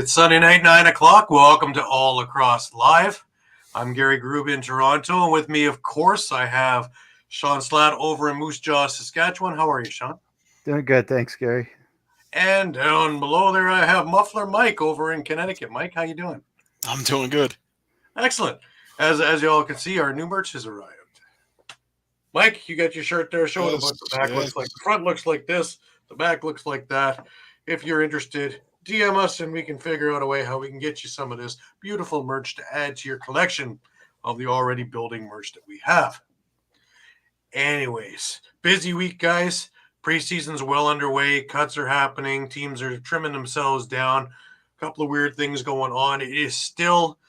It's Sunday night, 9 o'clock. Welcome to All Lacrosse Live. I'm Gary Groob in Toronto, and with me, of course, I have Shawn Slaght over in Moose Jaw, Saskatchewan. How are you, Shawn? Doing good, thanks, Gary. And down below there, I have Muffler Mike over in Connecticut. Mike, how you doing? I'm doing good. Excellent. As you all can see, our new merch has arrived. Mike, you got your shirt there. Show it what the back looks like. The front looks like this. The back looks like that. If you're interested, DM us and we can figure out a way how we can get you some of this beautiful merch to add to your collection of the already building merch that we have. Anyways, busy week, guys. Preseason's well underway. Cuts are happening. Teams are trimming themselves down. A couple of weird things going on. It is still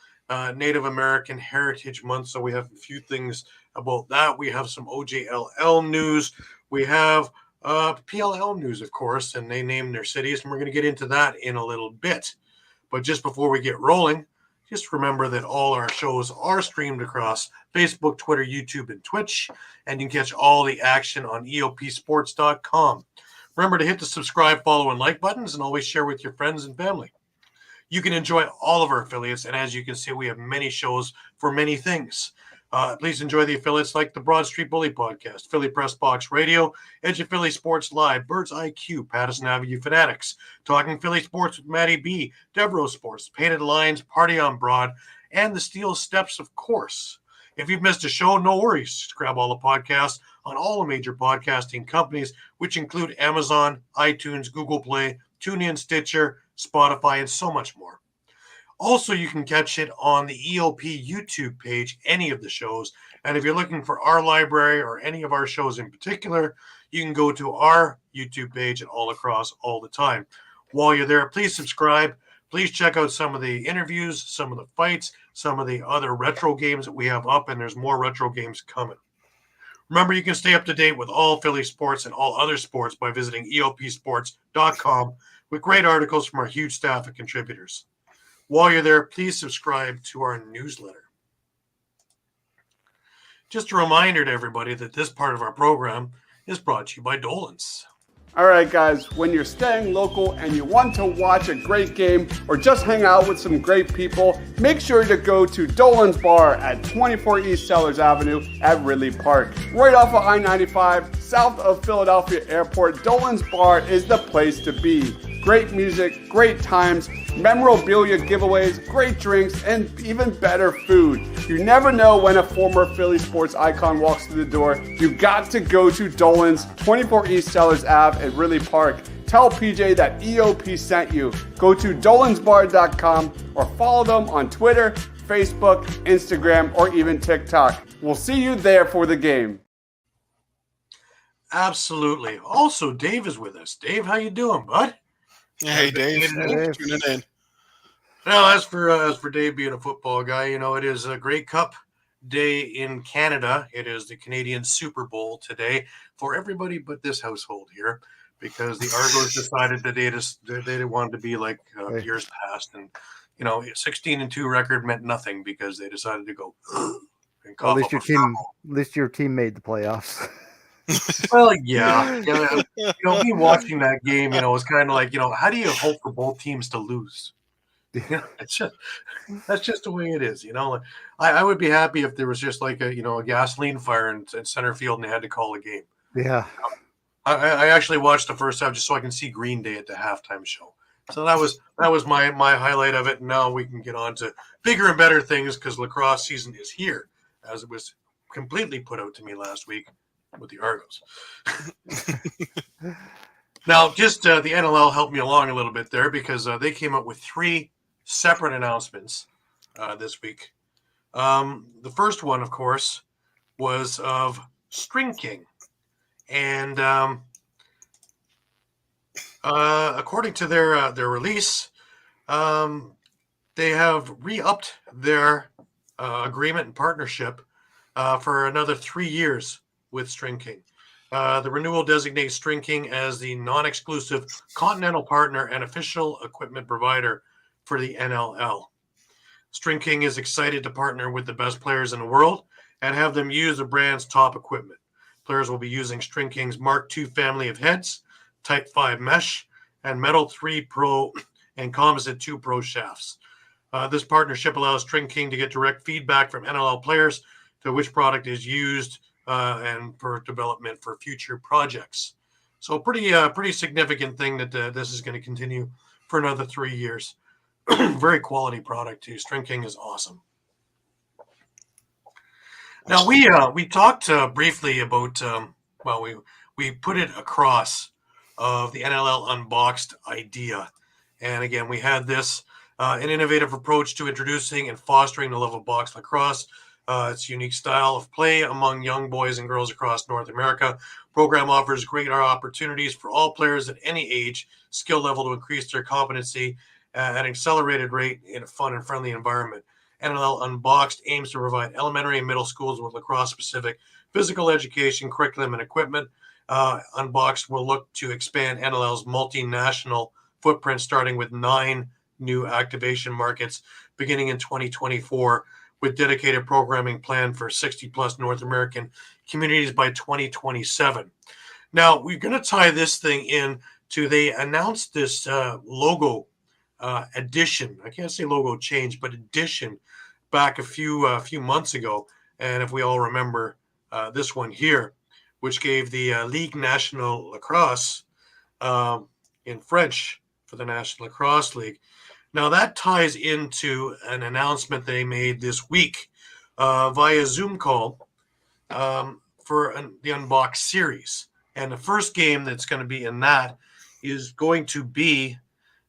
Native American Heritage Month, so we have a few things about that. We have some OJLL news. We have PLL news, of course, and they named their cities, and we're going to get into that in a little bit. But just before we get rolling, just remember that all our shows are streamed across Facebook, Twitter, YouTube, and Twitch, and you can catch all the action on EOPsports.com. Remember to hit the subscribe, follow, and like buttons, and always share with your friends and family. You can enjoy all of our affiliates, and as you can see, we have many shows for many things. Please enjoy the affiliates like the Broad Street Bully Podcast, Philly Press Box Radio, Edge of Philly Sports Live, Birds IQ, Patterson Avenue Fanatics, Talking Philly Sports with Matty B, Devereaux Sports, Painted Lines, Party on Broad, and the Steel Steps, of course. If you've missed a show, no worries. Just grab all the podcasts on all the major podcasting companies, which include Amazon, iTunes, Google Play, TuneIn, Stitcher, Spotify, and so much more. Also, you can catch it on the EOP YouTube page, any of the shows. And if you're looking for our library or any of our shows in particular, you can go to our YouTube page at All Across all the time. While you're there, please subscribe. Please check out some of the interviews, some of the fights, some of the other retro games that we have up, and there's more retro games coming. Remember, you can stay up to date with all Philly sports and all other sports by visiting EOPsports.com with great articles from our huge staff of contributors. While you're there, please subscribe to our newsletter. Just a reminder to everybody that this part of our program is brought to you by Dolan's. All right, guys, when you're staying local and you want to watch a great game or just hang out with some great people, make sure to go to Dolan's Bar at 24 East Sellers Avenue at Ridley Park. Right off of I-95, south of Philadelphia Airport, Dolan's Bar is the place to be. Great music, great times, memorabilia giveaways, great drinks, and even better food. You never know when a former Philly sports icon walks through the door. You got to go to Dolan's, 24 East Sellers Ave at Ridley Park. Tell PJ that EOP sent you. Go to dolansbar.com or follow them on Twitter, Facebook, Instagram, or even TikTok. We'll see you there for the game. Absolutely. Also, Dave is with us. Dave, how you doing, bud? Hey, Dave. Thanks for tuning in. Well, as for Dave being a football guy, you know, it is a Grey Cup day in Canada. It is the Canadian Super Bowl today for everybody but this household here, because the Argos decided that they wanted to be like years past, and you know, 16-2 record meant nothing because they decided to go and cough at least your team made the playoffs. Well, yeah. You know, me watching that game, you know, was kind of like, you know, how do you hope for both teams to lose? You know, that's just the way it is. You know, I would be happy if there was just like a gasoline fire in center field and they had to call a game. Yeah. I actually watched the first half just so I can see Green Day at the halftime show. So that was my highlight of it. And now we can get on to bigger and better things because lacrosse season is here, as it was completely put out to me last week with the Argos. Now, just the NLL helped me along a little bit there because they came up with 3 separate announcements this week. The first one, of course, was of String King. And according to their release, they have re-upped their agreement and partnership for another 3 years with String King. The renewal designates String King as the non-exclusive continental partner and official equipment provider for the NLL. String King is excited to partner with the best players in the world and have them use the brand's top equipment. Players will be using String King's Mark II family of heads, Type 5 mesh, and Metal 3 Pro and Composite 2 Pro shafts. This partnership allows String King to get direct feedback from NLL players to which product is used and for development for future projects. So pretty significant thing that this is going to continue for another 3 years. Very quality product too. String King is awesome. Now we talked briefly about we put it across of the NLL Unboxed idea, and again we had this an innovative approach to introducing and fostering the love of box lacrosse. Its unique style of play among young boys and girls across North America. Program offers great opportunities for all players at any age, skill level to increase their competency at an accelerated rate in a fun and friendly environment. NLL Unboxed aims to provide elementary and middle schools with lacrosse-specific physical education, curriculum, and equipment. Unboxed will look to expand NLL's multinational footprint, starting with 9 new activation markets beginning in 2024, with dedicated programming planned for 60-plus North American communities by 2027. Now, we're going to tie this thing in to they announced this logo addition. I can't say logo change, but addition back a few months ago. And if we all remember this one here, which gave the Ligue Nationale Lacrosse in French for the National Lacrosse League. Now that ties into an announcement they made this week via Zoom call for the Unboxed series. And the first game that's going to be in that is going to be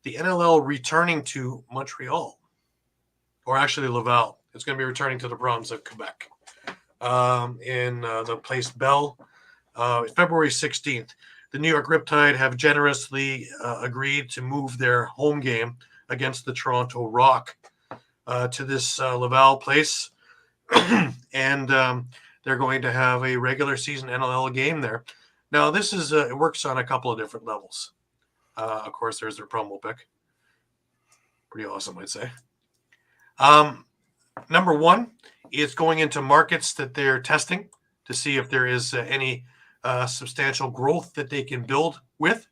the NLL returning to Montreal, or actually Laval. It's going to be returning to the province of Quebec in the place Bell, February 16th. The New York Riptide have generously agreed to move their home game against the Toronto Rock to this Laval place. And they're going to have a regular season NLL game there. Now, this is it works on a couple of different levels. Of course, there's their promo pick. Pretty awesome, I'd say. Number one, it's going into markets that they're testing to see if there is any substantial growth that they can build with.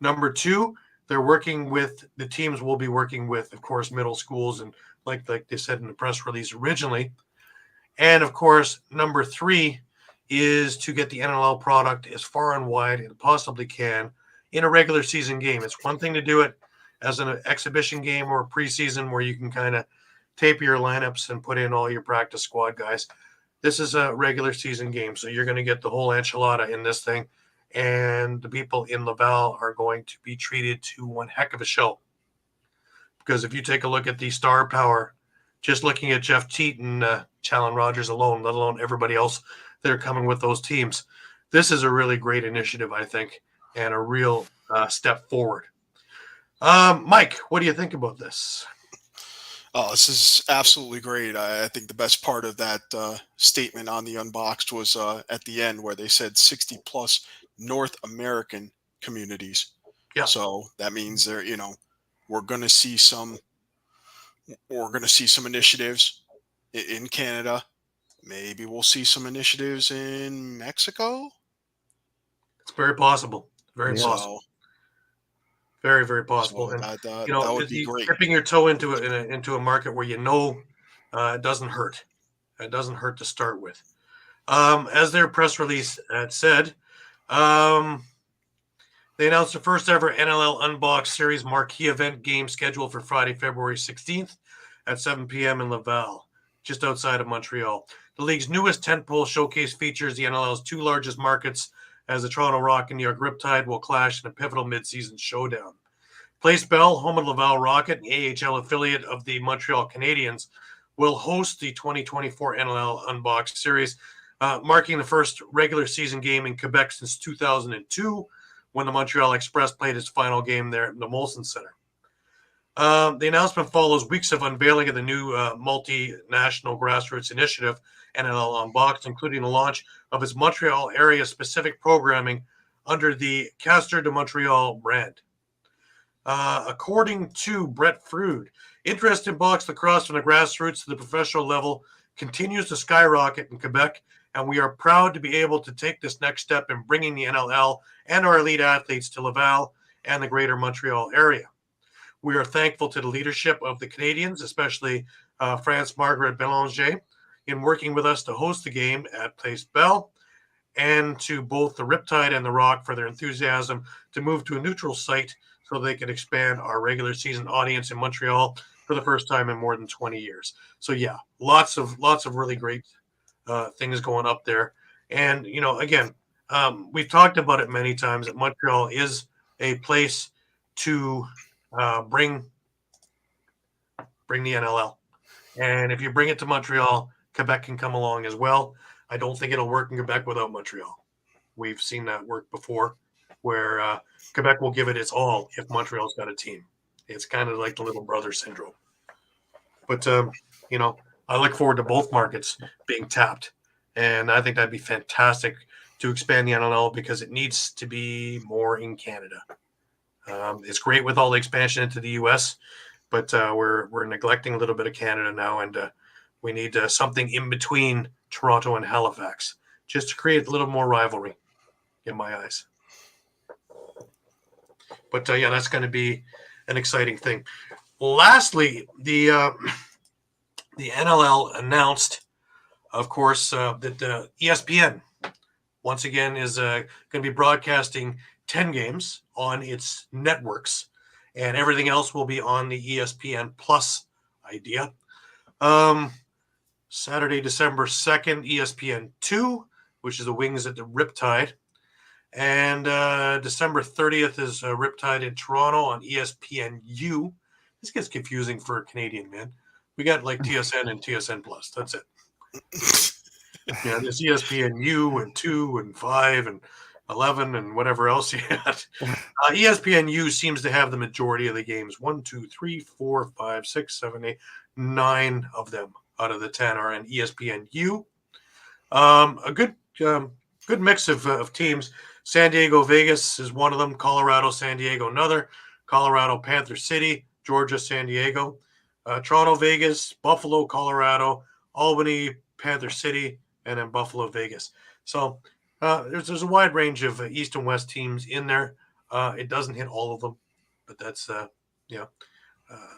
Number two, they're working with, the teams will be working with, of course, middle schools, and like they said in the press release originally. And, of course, number three is to get the NLL product as far and wide as it possibly can in a regular season game. It's one thing to do it as an exhibition game or a preseason where you can kind of tape your lineups and put in all your practice squad guys. This is a regular season game, so you're going to get the whole enchilada in this thing. And the people in Laval are going to be treated to one heck of a show. Because if you take a look at the star power, just looking at Jeff Teat and Challen Rogers alone, let alone everybody else that are coming with those teams, this is a really great initiative, I think, and a real step forward. Mike, what do you think about this? Oh, this is absolutely great. I think the best part of that statement on the Unboxed was at the end where they said 60-plus North American communities. Yeah. So that means they're, we're going to see some initiatives in Canada. Maybe we'll see some initiatives in Mexico. It's very possible. Very possible. Very, very possible. So and that would be great. Dipping your toe into a market where it doesn't hurt. It doesn't hurt to start with. As their press release said, they announced the first ever NLL Unboxed Series marquee event game scheduled for Friday, February 16th at 7 p.m. in Laval, just outside of Montreal. The league's newest tentpole showcase features the NLL's two largest markets, as the Toronto Rock and New York Riptide will clash in a pivotal midseason showdown. Place Bell, home of Laval Rocket, an AHL affiliate of the Montreal Canadiens, will host the 2024 NLL Unboxed Series, marking the first regular season game in Quebec since 2002, when the Montreal Express played its final game there at the Molson Center. The announcement follows weeks of unveiling of the new multinational grassroots initiative, NLL Unboxed, including the launch of its Montreal area-specific programming under the Castor de Montreal brand. According to Brett Frood, interest in box lacrosse from the grassroots to the professional level continues to skyrocket in Quebec, and we are proud to be able to take this next step in bringing the NLL and our elite athletes to Laval and the greater Montreal area. we are thankful to the leadership of the Canadians, especially France-Margaret Bélanger, in working with us to host the game at Place Bell, and to both the Riptide and the Rock for their enthusiasm to move to a neutral site so they can expand our regular season audience in Montreal for the first time in more than 20 years. So yeah, lots of really great things going up there. And, again, we've talked about it many times that Montreal is a place to bring the NLL. And if you bring it to Montreal, Quebec can come along as well. I don't think it'll work in Quebec without Montreal. We've seen that work before, where Quebec will give it its all if Montreal's got a team. It's kind of like the little brother syndrome. But, I look forward to both markets being tapped. And I think that'd be fantastic to expand the NLL because it needs to be more in Canada. It's great with all the expansion into the U.S., but we're neglecting a little bit of Canada now, and we need something in between Toronto and Halifax just to create a little more rivalry in my eyes. But, that's going to be an exciting thing. Lastly, the NLL announced, of course, that ESPN, once again, is going to be broadcasting 10 games on its networks, and everything else will be on the ESPN Plus idea. Saturday, December 2nd, ESPN 2, which is the Wings at the Riptide. And December 30th is Riptide in Toronto on ESPN U. This gets confusing for a Canadian, man. We got like TSN and TSN Plus. That's it. Yeah, there's ESPN U and 2 and 5 and 11 and whatever else you had. ESPN U seems to have the majority of the games. 1, 2, 3, 4, 5, 6, 7, 8, 9 of them out of the 10 are in ESPN U. A good mix of teams. San Diego, Vegas is one of them. Colorado, San Diego, another. Colorado, Panther City. Georgia, San Diego. Toronto, Vegas. Buffalo, Colorado. Albany, Panther City. And then Buffalo, Vegas. So there's a wide range of East and West teams in there. It doesn't hit all of them, but that's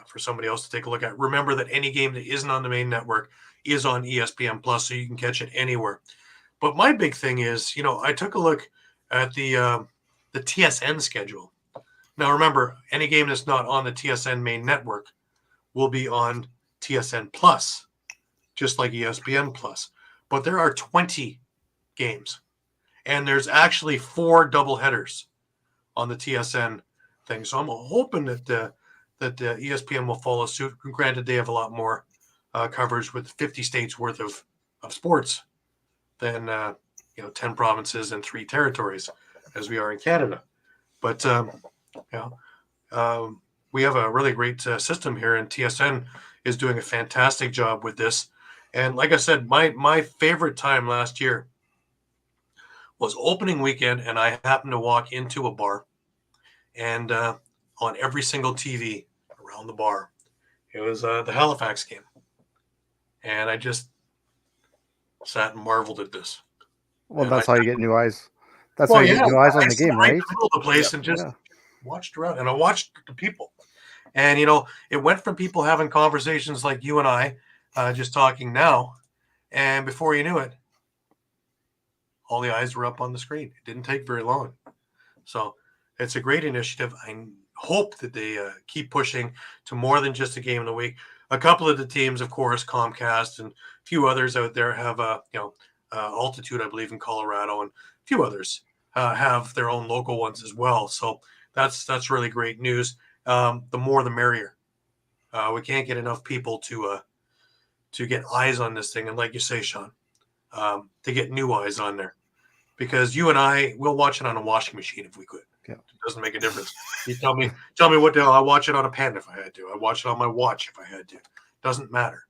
for somebody else to take a look at. Remember that any game that isn't on the main network is on ESPN Plus, so you can catch it anywhere. But my big thing is, I took a look at the TSN schedule. Now, remember, any game that's not on the TSN main network will be on TSN Plus, just like ESPN Plus. But there are 20 games, and there's actually 4 doubleheaders on the TSN thing. So I'm hoping that ESPN will follow suit. Granted, they have a lot more coverage with 50 states worth of sports than 10 provinces and 3 territories, as we are in Canada. But we have a really great system here, and TSN is doing a fantastic job with this. And like I said, my favorite time last year was opening weekend, and I happened to walk into a bar, and on every single TV around the bar, it was the Halifax game. And I just sat and marveled at this. Well, And that's how you get new eyes. That's how you get new eyes on the game, right? In the middle of the place and just watched around, and I watched the people. And, it went from people having conversations like you and I, just talking now, and before you knew it, all the eyes were up on the screen. It didn't take very long. So it's a great initiative. I hope that they keep pushing to more than just a game in the week. A couple of the teams, of course, Comcast and a few others out there have, Altitude, I believe, in Colorado, and a few others have their own local ones as well. So that's really great news. The more, the merrier. We can't get enough people to get eyes on this thing, and like you say, Shawn, to get new eyes on there, because you and we'll watch it on a washing machine if we could. Yeah. It doesn't make a difference. You tell me what the hell. I watch it on a pen if I had to. I watch it on my watch if I had to. Doesn't matter.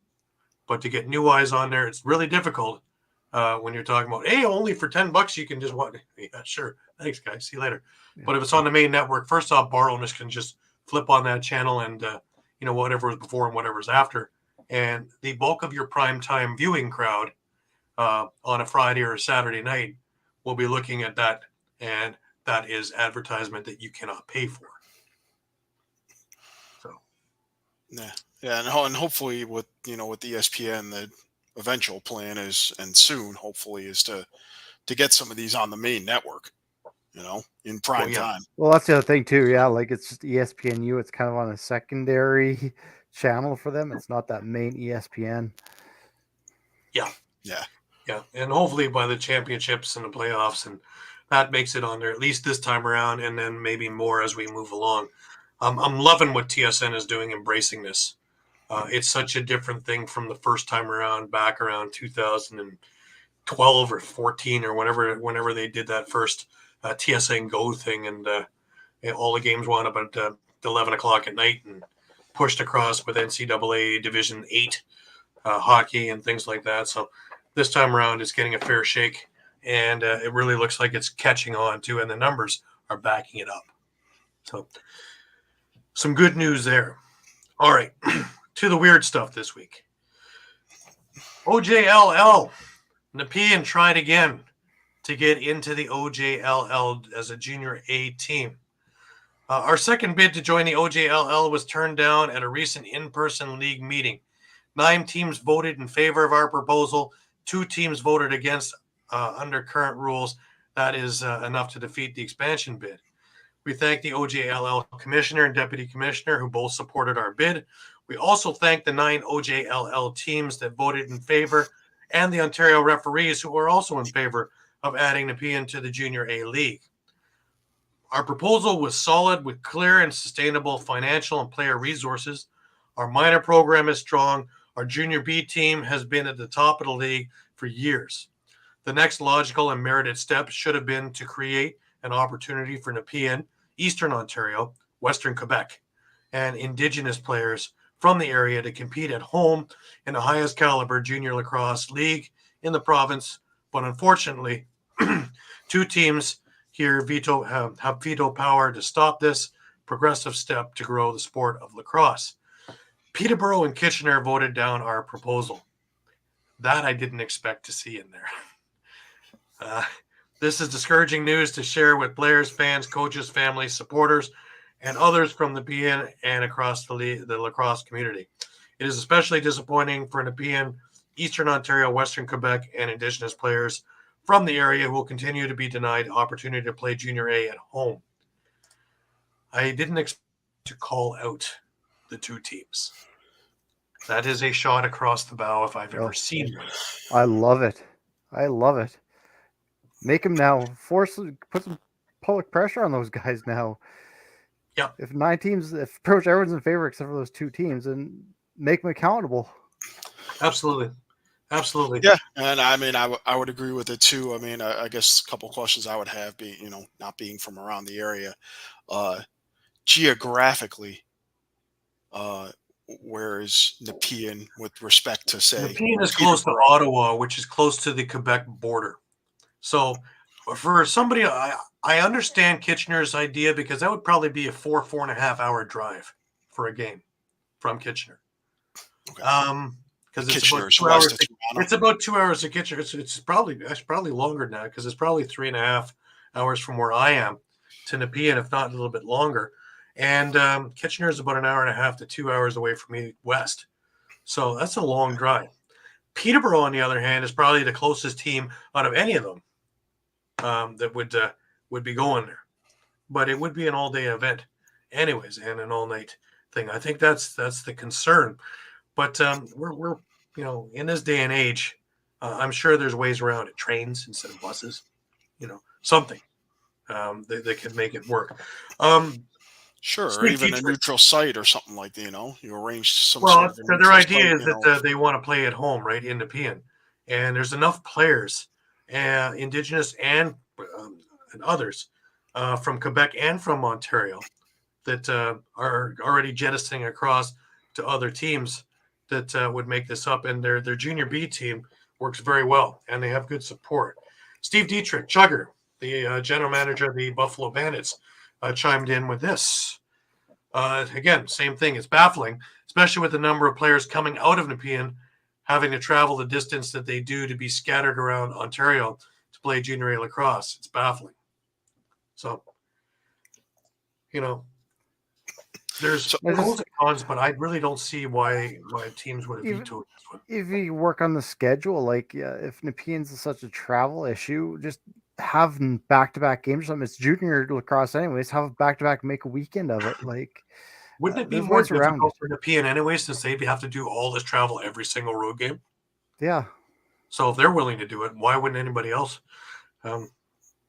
But to get new eyes on there, it's really difficult when you're talking about, hey, only for $10 you can just watch. Yeah, sure. Thanks, guys. See you later. Yeah. But if it's on the main network, first off, bar owners can just flip on that channel and whatever was before and whatever's after. And the bulk of your primetime viewing crowd on a Friday or a Saturday night will be looking at that, and that is advertisement that you cannot pay for. So Yeah, and hopefully with with ESPN, the eventual plan is, and soon hopefully is to get some of these on the main network, in prime time. Well, that's the other thing too. Yeah, like it's just ESPNU. It's kind of on a secondary channel for them. It's not that main ESPN. Yeah. Yeah. Yeah. And hopefully by the championships and the playoffs, and that makes it on there at least this time around, and then maybe more as we move along. I'm loving what TSN is doing, embracing this. It's such a different thing from the first time around, back around 2012 or 14 or whenever they did that first TSN Go thing, and all the games went about 11 o'clock at night and pushed across with NCAA Division 8 hockey and things like that. So this time around, it's getting a fair shake, and it really looks like it's catching on too, and the numbers are backing it up. So some good news there. All right, to the weird stuff this week. OJLL, Nepean tried again to get into the OJLL as a junior A team. Our second bid to join the OJLL was turned down at a recent in-person league meeting. 9 teams voted in favor of our proposal. 2 teams voted against under current rules. That is enough to defeat the expansion bid. We thank the OJLL commissioner and deputy commissioner who both supported our bid. We also thank the 9 OJLL teams that voted in favor and the Ontario referees who were also in favor of adding Nepean to the Junior A League. Our proposal was solid with clear and sustainable financial and player resources. Our minor program is strong. Our Junior B team has been at the top of the league for years. The next logical and merited step should have been to create an opportunity for Nepean, Eastern Ontario, Western Quebec, and Indigenous players from the area to compete at home in the highest caliber junior lacrosse league in the province. But unfortunately, 2 teams here have veto power to stop this progressive step to grow the sport of lacrosse. Peterborough and Kitchener voted down our proposal. That I didn't expect to see in there. This is discouraging news to share with players, fans, coaches, families, supporters, and others from the Nepean and across the lacrosse community. It is especially disappointing for Nepean, Eastern Ontario, Western Quebec, and Indigenous players from the area who will continue to be denied opportunity to play Junior A at home. I didn't expect to call out the 2 teams. That is a shot across the bow if I've ever seen one. I love it. I love it. Make them now. Put some public pressure on those guys now. Yeah. If 9 teams, if approach everyone's in favor except for those 2 teams, and make them accountable. Absolutely. Absolutely. Yeah, and I mean, I would agree with it too. I mean, I guess a couple questions I would have be, not being from around the area, geographically, where is Nepean with respect to, say, Nepean is close to Ottawa, which is close to the Quebec border. So for somebody, I understand Kitchener's idea because that would probably be a 4.5 hour drive for a game from Kitchener. Okay. Because it's about 2 hours to Kitchener. It's probably longer now because it's probably 3.5 hours from where I am to Nepean, if not a little bit longer. And Kitchener is about 1.5 to 2 hours away from me west. So that's a long drive. Peterborough, on the other hand, is probably the closest team out of any of them that would be going there. But it would be an all-day event anyways, and an all-night thing. I think that's the concern. But we're in this day and age, I'm sure there's ways around it. Trains instead of buses, something that could make it work. Sure, or even a neutral site or something like that. You arrange some. Well, their idea is that they want to play at home, right, in Nepean, and there's enough players, Indigenous and others from Quebec and from Ontario that are already jettisoning across to other teams that would make this up, and their Junior B team works very well, and they have good support. Steve Dietrich, Chugger, the general manager of the Buffalo Bandits, chimed in with this. Again, same thing. It's baffling, especially with the number of players coming out of Nepean having to travel the distance that they do to be scattered around Ontario to play Junior A lacrosse. It's baffling. So, There's pros and cons, but I really don't see why teams would veto this one. If you work on the schedule, like if Nepean's is such a travel issue, just have back-to-back games or something. It's junior lacrosse anyways. Have a back-to-back, make a weekend of it. Like, wouldn't it be there's more ways around difficult for Nepean anyway, since they'd have to do all this travel every single road game? Yeah. So if they're willing to do it, why wouldn't anybody else?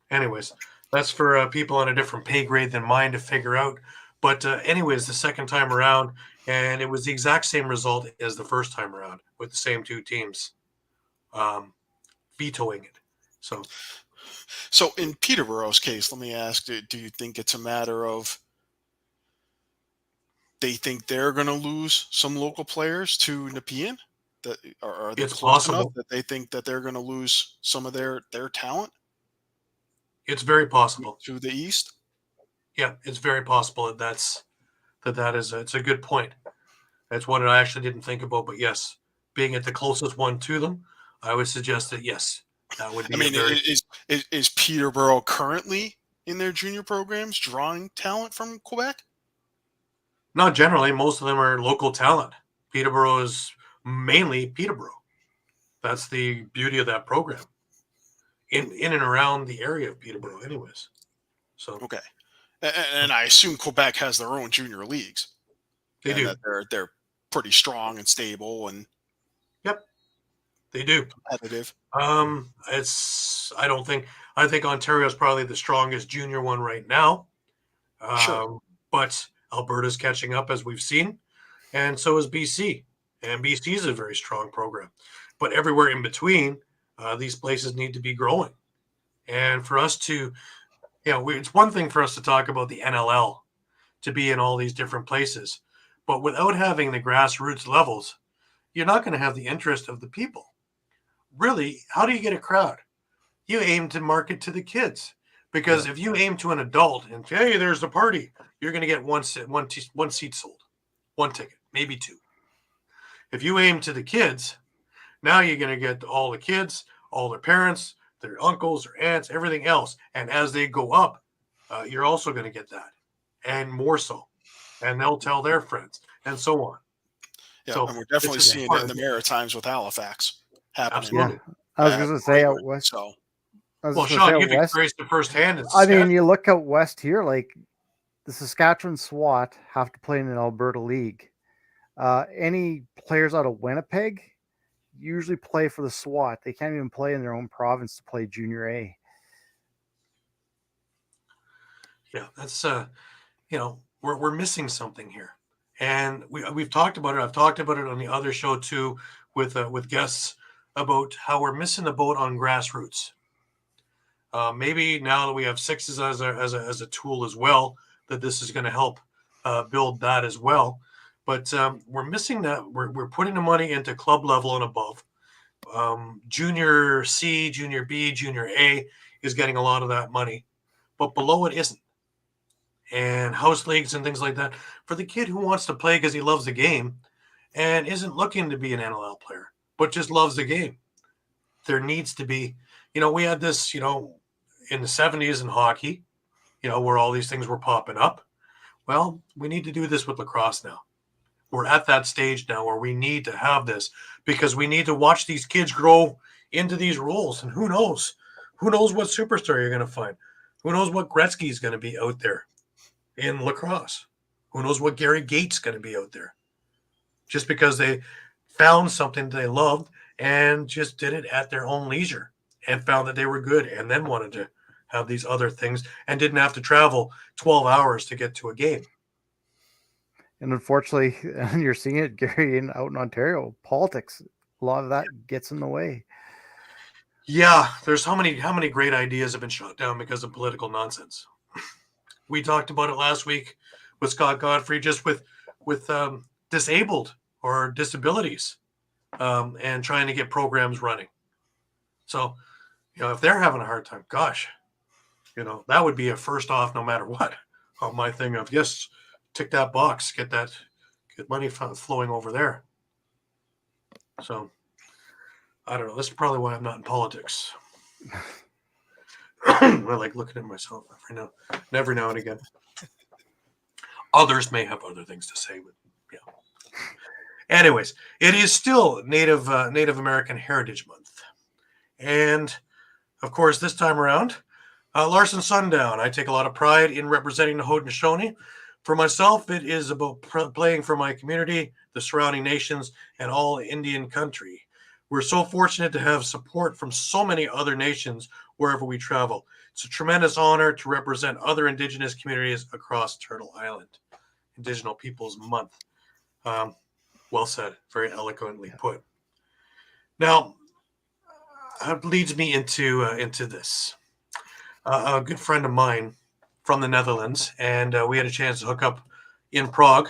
Anyways, that's for people on a different pay grade than mine to figure out. But anyways, the second time around, and it was the exact same result as the first time around with the same two teams vetoing it. So in Peterborough's case, let me ask, do you think it's a matter of they think they're going to lose some local players to Nepean? That are they it's close possible enough that they think that they're going to lose some of their talent? It's very possible to the east. Yeah, it's very possible that is it's a good point. That's one I actually didn't think about, but yes, being at the closest one to them, I would suggest that yes, that would be. I mean, is Peterborough currently in their junior programs drawing talent from Quebec? Not generally. Most of them are local talent. Peterborough is mainly Peterborough. That's the beauty of that program. In and around the area of Peterborough, anyways. So okay, and I assume Quebec has their own junior leagues. They do. That they're pretty strong and stable and. Yep, they do. Competitive. I think Ontario is probably the strongest junior one right now. Sure. But Alberta's catching up, as we've seen, and so is BC. And BC is a very strong program. But everywhere in between, these places need to be growing. And for us to, it's one thing for us to talk about the NLL, to be in all these different places. But without having the grassroots levels, you're not going to have the interest of the people. Really, how do you get a crowd? You aim to market to the kids. Because if you aim to an adult and, hey, there's a party, you're going to get one seat sold, one ticket, maybe two. If you aim to the kids, now you're going to get all the kids, all their parents, their uncles, their aunts, everything else. And as they go up, you're also going to get that, and more so. And they'll tell their friends, and so on. Yeah, so and we're definitely seeing it in the Maritimes with Halifax happening. Absolutely. Yeah. I was going to say out west. So. Well, Shawn, you've experienced it firsthand. I mean, you look out west here, like the Saskatchewan SWAT have to play in an Alberta league. Any players out of Winnipeg usually play for the SWAT. They can't even play in their own province to play Junior A. Yeah, that's we're missing something here, and we've talked about it. I've talked about it on the other show too, with guests about how we're missing the boat on grassroots. Maybe now that we have sixes as a tool as well, that this is going to help build that as well. But we're missing that. We're putting the money into club level and above. Junior C, Junior B, Junior A is getting a lot of that money, but below it isn't. And house leagues and things like that for the kid who wants to play because he loves the game and isn't looking to be an NLL player, but just loves the game. There needs to be, we had this, in the 70s in hockey, where all these things were popping up. Well, we need to do this with lacrosse now. We're at that stage now where we need to have this because we need to watch these kids grow into these roles. And who knows what superstar you're going to find? Who knows what Gretzky is going to be out there in lacrosse? Who knows what Gary Gates is going to be out there? Just because they found something they loved and just did it at their own leisure and found that they were good and then wanted to have these other things and didn't have to travel 12 hours to get to a game. And unfortunately, and you're seeing it, Gary, out in Ontario, politics, a lot of that gets in the way. Yeah, there's how many great ideas have been shot down because of political nonsense. We talked about it last week with Scott Godfrey, just with disabled or disabilities, and trying to get programs running. So, if they're having a hard time, gosh, that would be a first off, no matter what, on my thing of yes. Tick that box, get money flowing over there. So, I don't know. That's probably why I'm not in politics. I like looking at myself every now and again. Others may have other things to say, but yeah. Anyways, it is still Native American Heritage Month, and of course, this time around, Larson Sundown. I take a lot of pride in representing the Haudenosaunee. For myself, it is about playing for my community, the surrounding nations, and all Indian country. We're so fortunate to have support from so many other nations wherever we travel. It's a tremendous honor to represent other Indigenous communities across Turtle Island. Indigenous Peoples Month. Well said. Very eloquently put. Now, that leads me into this. A good friend of mine from the Netherlands, and we had a chance to hook up in Prague.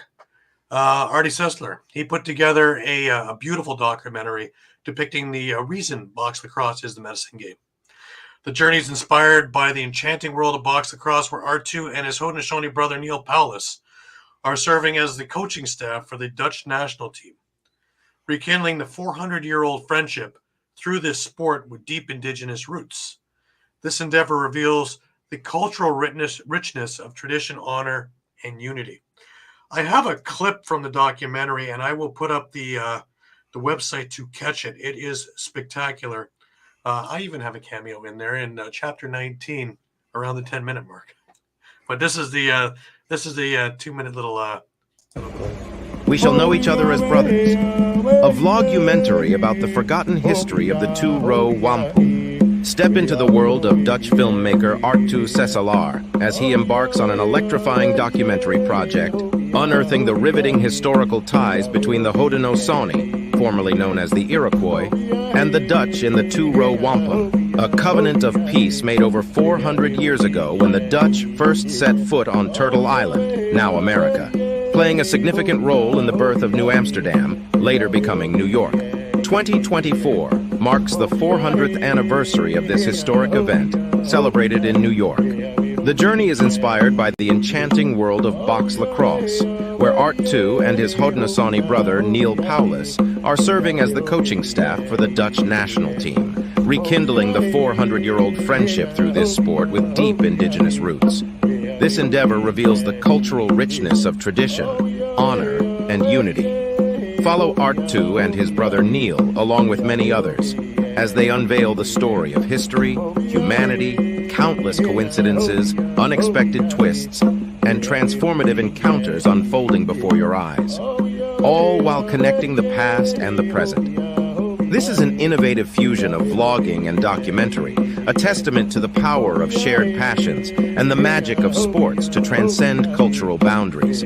Artie Sessler. He put together a beautiful documentary depicting the reason box lacrosse is the medicine game. The journey is inspired by the enchanting world of box lacrosse, where R2 and his Haudenosaunee brother Neil Paulus are serving as the coaching staff for the Dutch national team, rekindling the 400-year-old friendship through this sport with deep Indigenous roots. This endeavor reveals the cultural richness of tradition, honor, and unity. I have a clip from the documentary, and I will put up the website to catch it. It is spectacular. I even have a cameo in there in chapter 19, around the 10-minute mark. But this is the 2-minute little. We shall know each other as brothers. A vlogumentary about the forgotten history of the two-row Wampu. Step into the world of Dutch filmmaker Artu Sesselaar as he embarks on an electrifying documentary project, unearthing the riveting historical ties between the Haudenosaunee, formerly known as the Iroquois, and the Dutch in the two-row wampum, a covenant of peace made over 400 years ago when the Dutch first set foot on Turtle Island, now America, playing a significant role in the birth of New Amsterdam, later becoming New York. 2024 marks the 400th anniversary of this historic event, celebrated in New York. The journey is inspired by the enchanting world of box lacrosse, where Art2 and his Haudenosaunee brother Neil Paulus are serving as the coaching staff for the Dutch national team, rekindling the 400-year-old friendship through this sport with deep Indigenous roots. This endeavor reveals the cultural richness of tradition, honor, and unity. Follow Art2 and his brother Neil, along with many others, as they unveil the story of history, humanity, countless coincidences, unexpected twists, and transformative encounters unfolding before your eyes, all while connecting the past and the present. This is an innovative fusion of vlogging and documentary, a testament to the power of shared passions and the magic of sports to transcend cultural boundaries.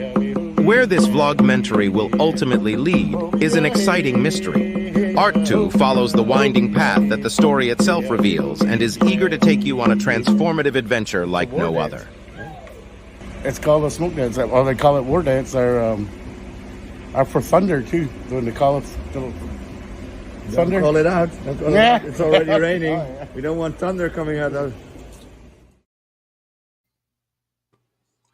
Where this vlogmentary will ultimately lead is an exciting mystery. Art2 follows the winding path that the story itself reveals and is eager to take you on a transformative adventure like no other. It's called a smoke dance, or they call it war dance, or for thunder too, when they call it thunder. Don't call it out. Don't call it Yeah. out. It's already raining. Oh, yeah. We don't want thunder coming out of.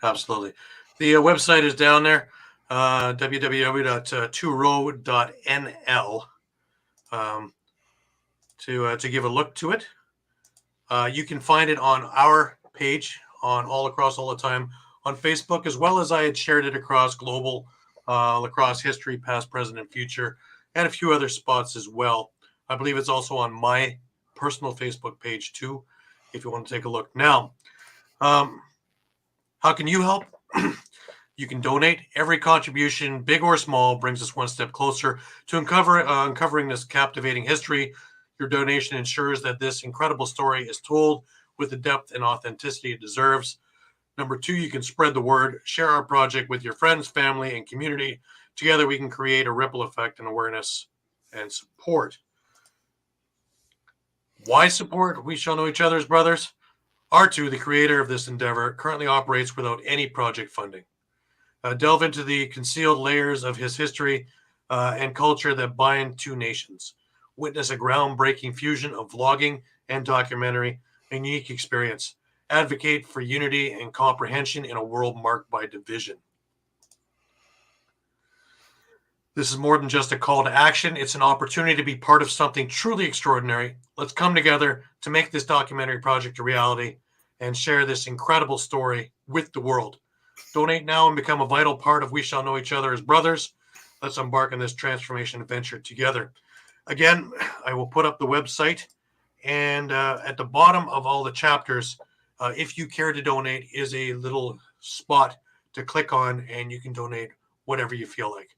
Absolutely. The website is down there, www.2row.nl, to give a look to it. You can find it on our page on All Lacrosse All the Time on Facebook, as well as I had shared it across global lacrosse history, past, present, and future, and a few other spots as well. I believe it's also on my personal Facebook page too, if you want to take a look. Now, how can you help? You can donate. Every contribution, big or small, brings us one step closer to uncovering this captivating history. Your donation ensures that this incredible story is told with the depth and authenticity it deserves. Number 2, you can spread the word. Share our project with your friends, family, and community. Together, we can create a ripple effect and awareness and support. Why support? We shall know each other as brothers. R2, the creator of this endeavor, currently operates without any project funding. Delve into the concealed layers of his history and culture that bind two nations. Witness a groundbreaking fusion of vlogging and documentary, a unique experience. Advocate for unity and comprehension in a world marked by division. This is more than just a call to action. It's an opportunity to be part of something truly extraordinary. Let's come together to make this documentary project a reality and share this incredible story with the world. Donate now and become a vital part of We Shall Know Each Other as Brothers. Let's embark on this transformation adventure together. Again, I will put up the website, and at the bottom of all the chapters, if you care to donate, is a little spot to click on, and you can donate whatever you feel like.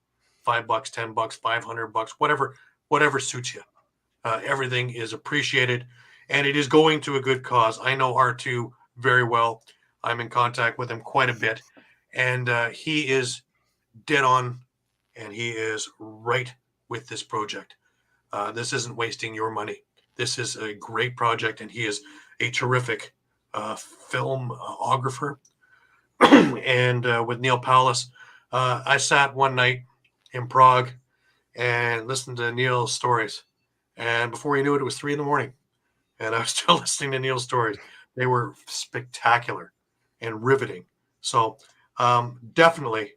$5, $10, $500, whatever suits you. Everything is appreciated, and it is going to a good cause. I know R2 very well. I'm in contact with him quite a bit, and he is dead on, and he is right with this project. This isn't wasting your money. This is a great project, and he is a terrific filmographer. And with Neil Palace, I sat one night in Prague and listened to Neil's stories. And before you knew it, it was 3 a.m. And I was still listening to Neil's stories. They were spectacular and riveting. So definitely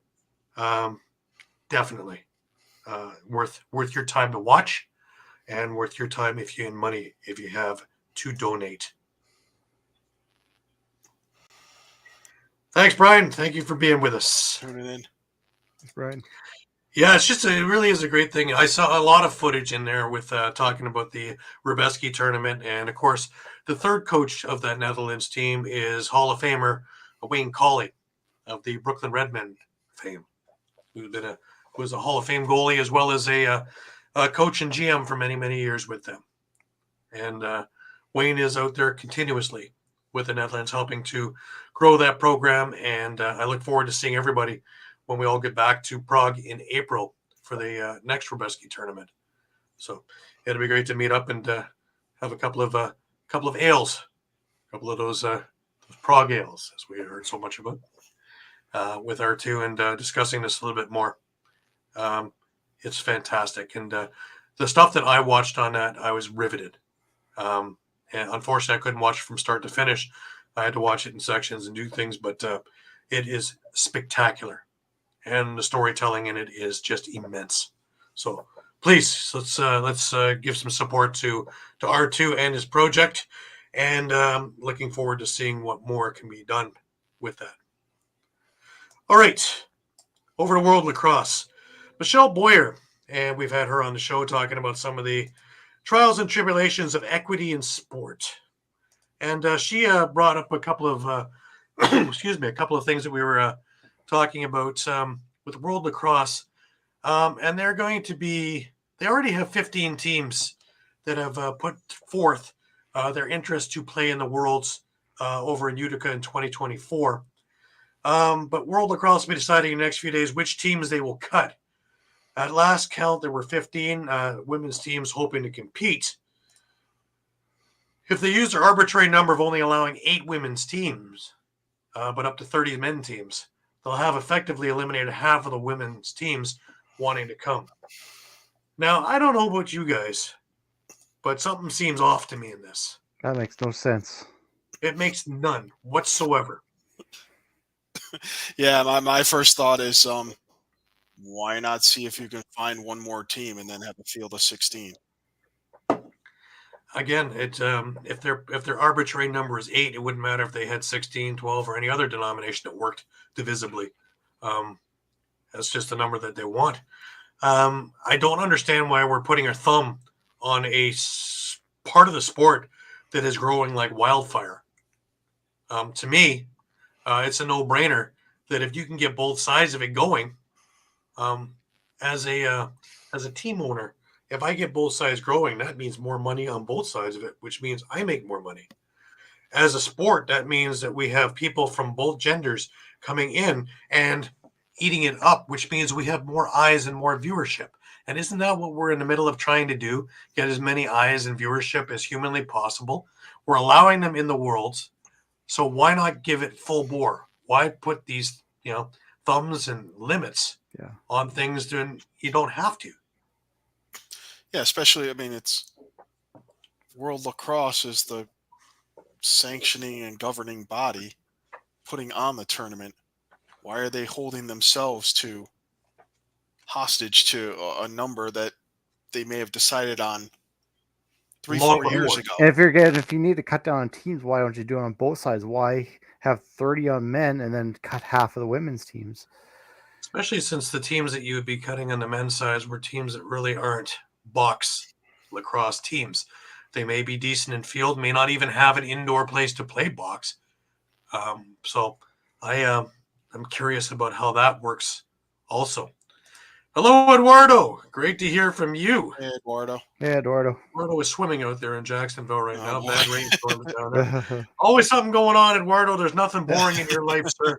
worth your time to watch, and worth your time if you have to donate. Thanks, Brian. Thank you for being with us. Turn it in. Thanks, Brian. Yeah, it really is a great thing. I saw a lot of footage in there with talking about the Rubeski tournament. And, of course, the third coach of that Netherlands team is Hall of Famer Wayne Colley of the Brooklyn Redmen fame, who was a Hall of Fame goalie as well as a coach and GM for many, many years with them. And Wayne is out there continuously with the Netherlands, helping to grow that program. And I look forward to seeing everybody when we all get back to Prague in April for the next Rubeski tournament. So it'll be great to meet up and have a couple of ales, a couple of those Prague ales, as we heard so much about, with R2 and discussing this a little bit more. It's fantastic. And the stuff that I watched on that, I was riveted. And unfortunately, I couldn't watch it from start to finish. I had to watch it in sections and do things, but it is spectacular. And the storytelling in it is just immense. So please, let's give some support to R2 and his project, and looking forward to seeing what more can be done with that. All right, over to World Lacrosse. Michelle Boyer, and we've had her on the show talking about some of the trials and tribulations of equity in sport. And she brought up a couple of, a couple of things that we were talking about with World Lacrosse. And they're going to be, they already have 15 teams that have put forth their interest to play in the Worlds over in Utica in 2024. But World Lacrosse will be deciding in the next few days which teams they will cut. At last count, there were 15 women's teams hoping to compete. If they use their arbitrary number of only allowing 8 women's teams, but up to 30 men teams, they'll have effectively eliminated half of the women's teams wanting to come. Now, I don't know about you guys, but something seems off to me in this. That makes no sense. It makes none whatsoever. Yeah, my first thought is why not see if you can find one more team and then have a field of 16? Again, if their arbitrary number is 8, it wouldn't matter if they had 16, 12, or any other denomination that worked divisibly. That's just the number that they want. I don't understand why we're putting our thumb on a part of the sport that is growing like wildfire. To me, it's a no-brainer that if you can get both sides of it going, as a team owner, if I get both sides growing, that means more money on both sides of it, which means I make more money. As a sport, that means that we have people from both genders coming in and eating it up, which means we have more eyes and more viewership. And isn't that what we're in the middle of trying to do? Get as many eyes and viewership as humanly possible. We're allowing them in the Worlds. So why not give it full bore? Why put these, thumbs and limits on things that you don't have to? Yeah, especially, it's World Lacrosse is the sanctioning and governing body putting on the tournament. Why are they holding themselves to hostage to a number that they may have decided on 3-4 Long years before. ago. And if you need to cut down on teams, why don't you do it on both sides? Why have 30 on men and then cut half of the women's teams? Especially since the teams that you would be cutting on the men's side were teams that really aren't box lacrosse teams. They may be decent in field, may not even have an indoor place to play box. So I'm curious about how that works also. Hello, Eduardo. Great to hear from you. Hey, Eduardo. Yeah, Eduardo. Eduardo is swimming out there in Jacksonville right now. boy. Bad rainstorm down there. Always something going on, Eduardo. There's nothing boring in your life, sir.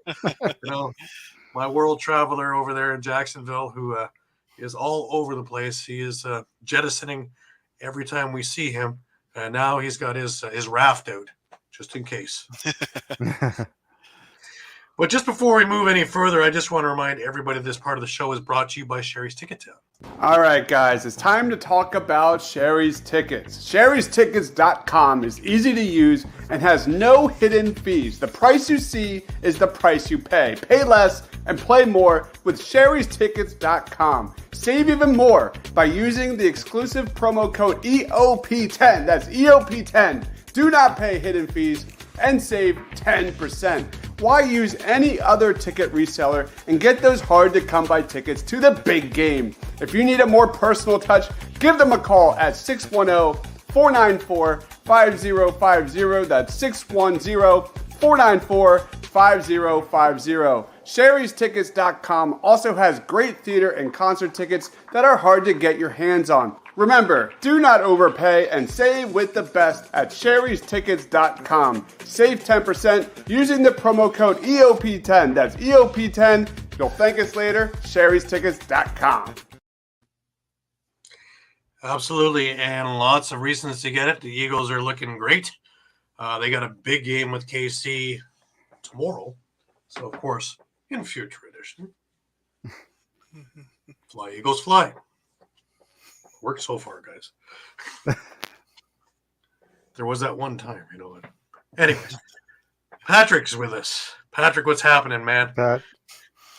My world traveler over there in Jacksonville who is all over the place. He is jettisoning every time we see him. And now he's got his raft out, just in case. But just before we move any further, I just want to remind everybody this part of the show is brought to you by Sherry's Ticket Town. All right, guys, it's time to talk about Sherry's Tickets. Sherry'sTickets.com is easy to use and has no hidden fees. The price you see is the price you pay. Pay less and play more with Sherry'sTickets.com. Save even more by using the exclusive promo code EOP10. That's EOP10. Do not pay hidden fees and save 10%. Why use any other ticket reseller and get those hard-to-come-by tickets to the big game? If you need a more personal touch, give them a call at 610-494-5050. That's 610-494-5050. Sherry'sTickets.com also has great theater and concert tickets that are hard to get your hands on. Remember, do not overpay and save with the best at Sherry'sTickets.com. Save 10% using the promo code EOP10. That's EOP10. You'll thank us later. Sherry'sTickets.com. Absolutely, and lots of reasons to get it. The Eagles are looking great. They got a big game with KC tomorrow. So, of course, in future edition, fly, Eagles, fly. Worked so far, guys. There was that one time, you know. Anyways, Patrick's with us. Patrick, what's happening, man? Pat.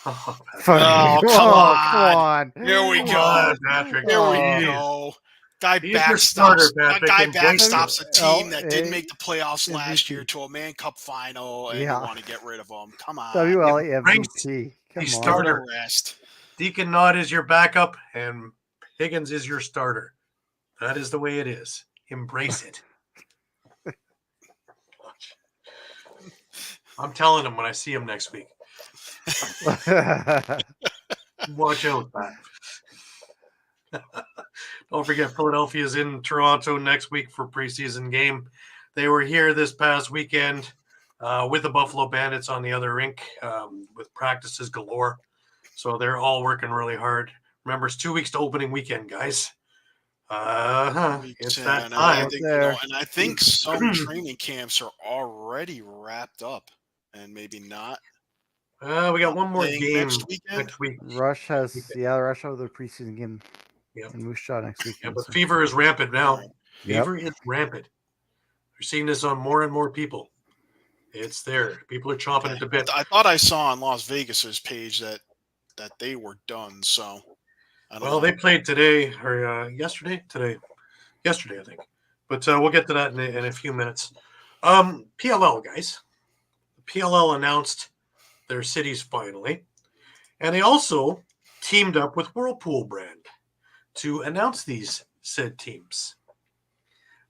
Oh, Patrick. come on. Come on. Here we Come go. on, Patrick. Here we Jeez. go. Guy He's your starter, Patrick, and backstops a team that hey, didn't make the playoffs MVP. last year to a Man Cup final, and you want to get rid of them. Come on. WLA Franks, MVP. Come he's on. starter. Rest. Deacon Nod is your backup, and Higgins is your starter. That is the way it is. Embrace it. I'm telling him when I see him next week. Watch out, Pat. Don't forget, Philadelphia's in Toronto next week for preseason game. They were here this past weekend with the Buffalo Bandits on the other rink with practices galore. So they're all working really hard. Remember, it's 2 weeks to opening weekend, guys. It's that time. I think some training camps are already wrapped up, and maybe not. We got one more game next week. Rush has their preseason game in Moose Jaw next week. Yeah, but fever is rampant now. Fever is rampant. We're seeing this on more and more people. It's there. People are chomping at the bit. I thought I saw on Las Vegas's page that they were done. So, I don't know. They played today or yesterday. Yesterday, I think. But we'll get to that in a few minutes. PLL, guys. PLL announced their cities finally, and they also teamed up with Whirlpool brand to announce these said teams.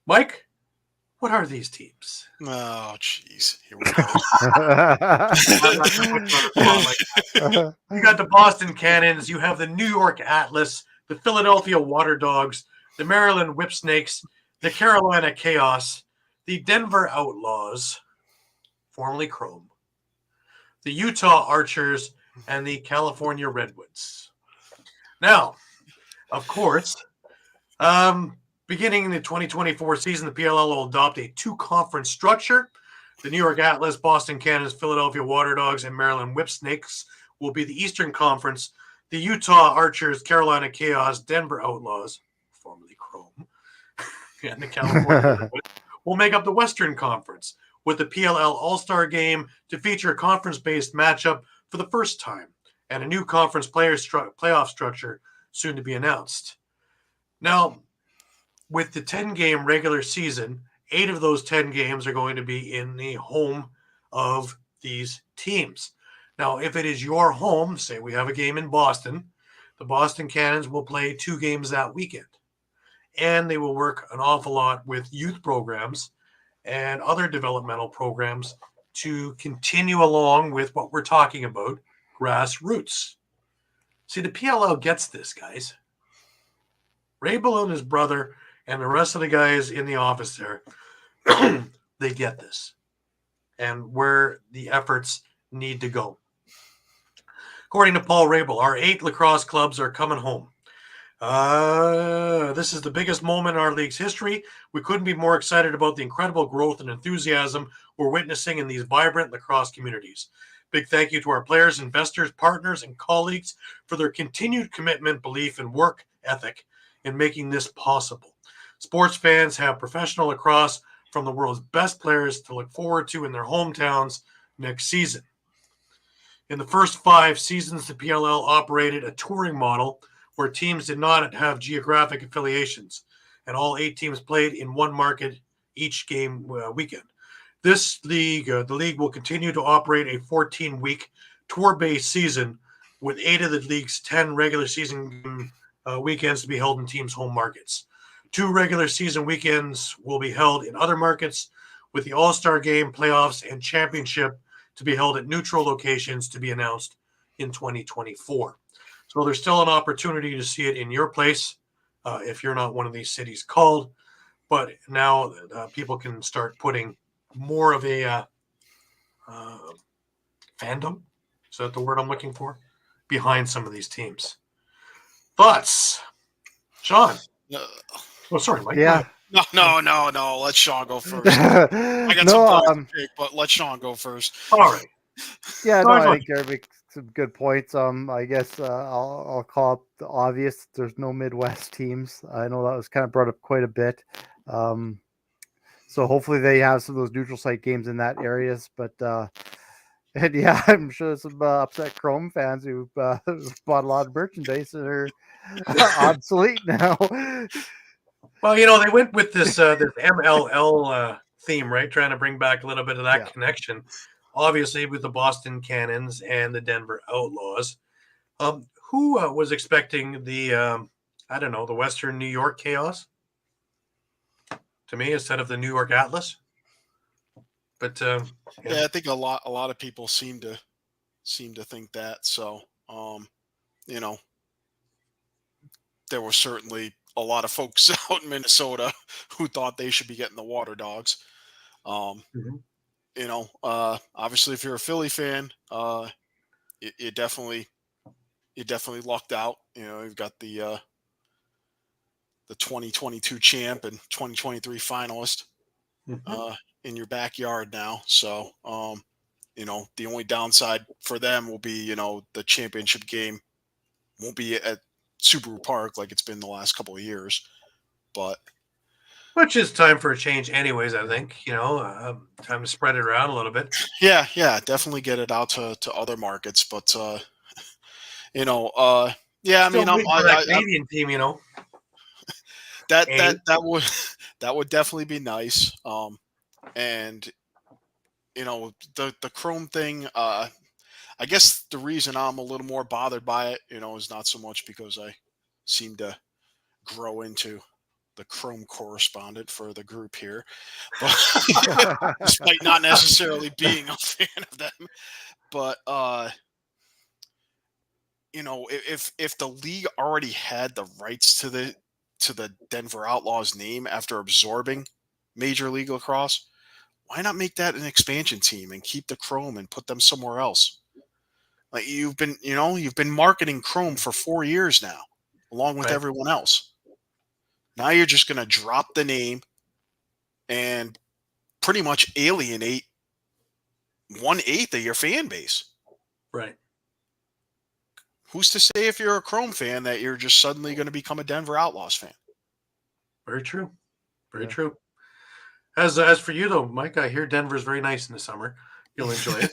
Mike, what are these teams? Oh, jeez. Here we go. You got the Boston Cannons. You have the New York Atlas, the Philadelphia Water Dogs, the Maryland Whipsnakes, the Carolina Chaos, the Denver Outlaws, formerly Chrome, the Utah Archers, and the California Redwoods. Now, of course, beginning in the 2024 season, the PLL will adopt a two-conference structure. The New York Atlas, Boston Cannons, Philadelphia Water Dogs, and Maryland Whipsnakes will be the Eastern Conference. The Utah Archers, Carolina Chaos, Denver Outlaws, formerly Chrome, and the California Redwoods will make up the Western Conference, with the PLL All-Star Game to feature a conference-based matchup for the first time, and a new conference playoff structure soon to be announced. Now, with the 10-game regular season, 8 of those 10 games are going to be in the home of these teams. Now, if it is your home, say we have a game in Boston, the Boston Cannons will play 2 games that weekend. And they will work an awful lot with youth programs and other developmental programs to continue along with what we're talking about, grassroots. See, the PLL gets this, guys. Ray Balloon, his brother, and the rest of the guys in the office there, they get this and where the efforts need to go. According to Paul Rabel, our 8 lacrosse clubs are coming home. This is the biggest moment in our league's history. We couldn't be more excited about the incredible growth and enthusiasm we're witnessing in these vibrant lacrosse communities. Big thank you to our players, investors, partners, and colleagues for their continued commitment, belief, and work ethic in making this possible. Sports fans have professional lacrosse from the world's best players to look forward to in their hometowns next season. In the first 5 seasons, the PLL operated a touring model where teams did not have geographic affiliations, and all 8 teams played in one market each game weekend. This league, the league will continue to operate a 14-week tour-based season with 8 of the league's 10 regular season weekends to be held in teams' home markets. 2 regular season weekends will be held in other markets, with the All-Star Game, playoffs, and championship to be held at neutral locations to be announced in 2024. So there's still an opportunity to see it in your place if you're not one of these cities called. But now people can start putting more of a fandom, is that the word I'm looking for, behind some of these teams. Thoughts? Shawn? Oh, sorry, Mike. Yeah. No. Let Shawn go first. I got some points to pick, but let Shawn go first. All right. Yeah, no, I think Gary makes some good points. I guess I'll call up the obvious. There's no Midwest teams. I know that was kind of brought up quite a bit. So hopefully they have some of those neutral site games in that areas. But and yeah, I'm sure there's some upset Chrome fans who bought a lot of merchandise and are obsolete now. Well, you know, they went with this MLL theme, right? Trying to bring back a little bit of that connection. Obviously, with the Boston Cannons and the Denver Outlaws. Who was expecting the, the Western New York Chaos? To me, instead of the New York Atlas. But yeah, I think a lot of people seem to think that. So, there were certainly a lot of folks out in Minnesota who thought they should be getting the Water Dogs. Obviously, if you're a Philly fan, you definitely lucked out. You know, you've got the 2022 champ and 2023 finalist in your backyard now. So, the only downside for them will be, the championship game won't be at Subaru Park like it's been the last couple of years, but which is time for a change anyways, I think, time to spread it around a little bit. Yeah, definitely get it out to other markets, but yeah, I mean, I'm Canadian team, that would definitely be nice. And the Chrome thing, I guess the reason I'm a little more bothered by it, is not so much because I seem to grow into the Chrome correspondent for the group here, but despite not necessarily being a fan of them. But if the league already had the rights to the Denver Outlaws name after absorbing Major League Lacrosse, why not make that an expansion team and keep the Chrome and put them somewhere else? Like you've been marketing Chrome for 4 years now, along with everyone else. Now you're just going to drop the name and pretty much alienate 1/8 of your fan base. Right. Who's to say if you're a Chrome fan that you're just suddenly going to become a Denver Outlaws fan? Very true. Very true. As for you though, Mike, I hear Denver's very nice in the summer. You'll enjoy it.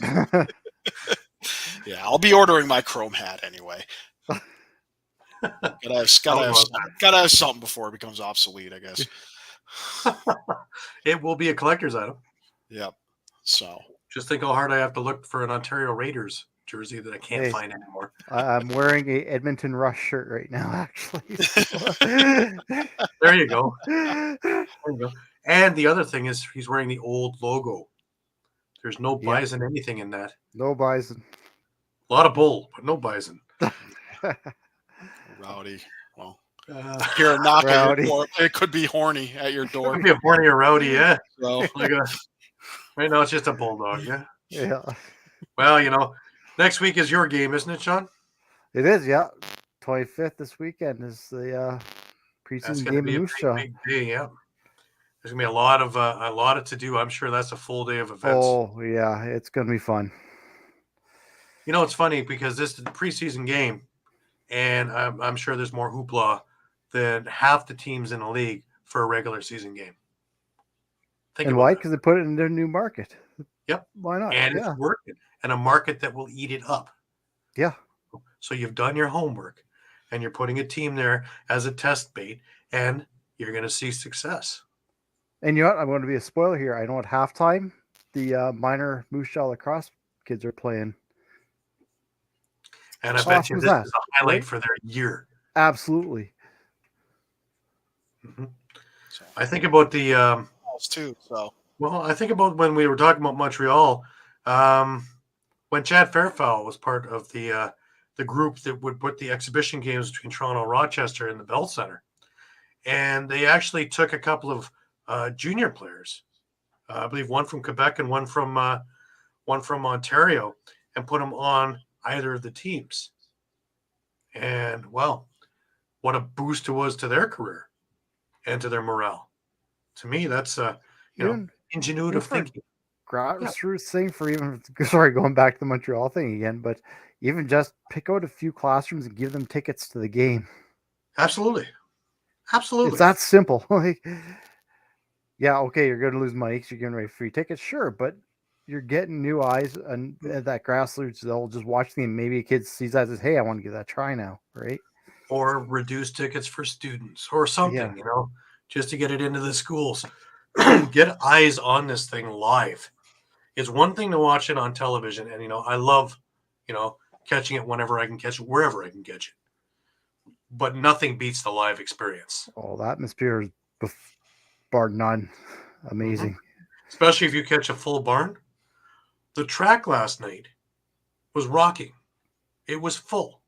Yeah, I'll be ordering my Chrome hat anyway. Gotta have something before it becomes obsolete, I guess. It will be a collector's item. Yep. So Just think how hard I have to look for an Ontario Raiders jersey that I can't find anymore. I'm wearing a Edmonton Rush shirt right now, actually. There you go. There you go. And the other thing is he's wearing the old logo. There's no bison anything in that. No bison. A lot of bull, but no bison. Rowdy. Well, hear a knock at your door. It could be horny at your door. It could be a horny or rowdy, yeah. So. Right now it's just a bulldog, yeah. Yeah. Well, next week is your game, isn't it, Shawn? It is, yeah. 25th this weekend is the preseason game in Moose Jaw. Big day, yeah. There's gonna be a lot of to do. I'm sure that's a full day of events. Oh yeah, it's gonna be fun. It's funny because this is the preseason game, and I'm sure there's more hoopla than half the teams in the league for a regular season game. And why? Because they put it in their new market. Yep. Why not? And it's working, and a market that will eat it up. Yeah. So you've done your homework, and you're putting a team there as a test bait, and you're going to see success. And you know what? I'm going to be a spoiler here. I know at halftime, the minor Moose Jaw Lacrosse kids are playing. And I bet you this is a highlight for their year. Absolutely. Mm-hmm. I think about the too. So I think about when we were talking about Montreal, when Chad Fairfowl was part of the group that would put the exhibition games between Toronto and Rochester in the Bell Center, and they actually took a couple of junior players, I believe one from Quebec and one from Ontario, and put them on either of the teams. And what a boost it was to their career and to their morale. To me, that's ingenuitive thinking. Grassroots thing for going back to the Montreal thing again, but even just pick out a few classrooms and give them tickets to the game. Absolutely. It's that simple. Yeah, okay, you're going to lose money because you're giving away free tickets, sure, but you're getting new eyes and that grassroots. They'll just watch the game. Maybe a kid sees that as, hey, I want to give that a try now, right? Or reduce tickets for students or something, just to get it into the schools. Get eyes on this thing live. It's one thing to watch it on television, and I love, catching it whenever I can catch it, wherever I can catch it. But nothing beats the live experience. Oh, the atmosphere is bar none. Amazing. Mm-hmm. Especially if you catch a full barn. The track last night was rocking. It was full.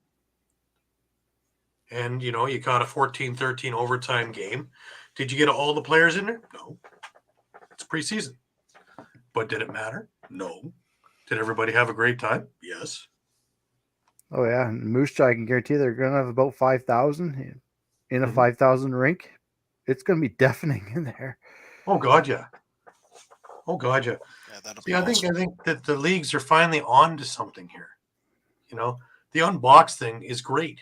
And, you caught a 14-13 overtime game. Did you get all the players in there? No. It's preseason. But did it matter? No. Did everybody have a great time? Yes. Oh, yeah. And Moose Jaw, I can guarantee they're going to have about 5,000 in a 5,000 rink. It's going to be deafening in there. Oh, God, yeah. Yeah, that'll be awesome. I think that the leagues are finally on to something here. The unbox thing is great.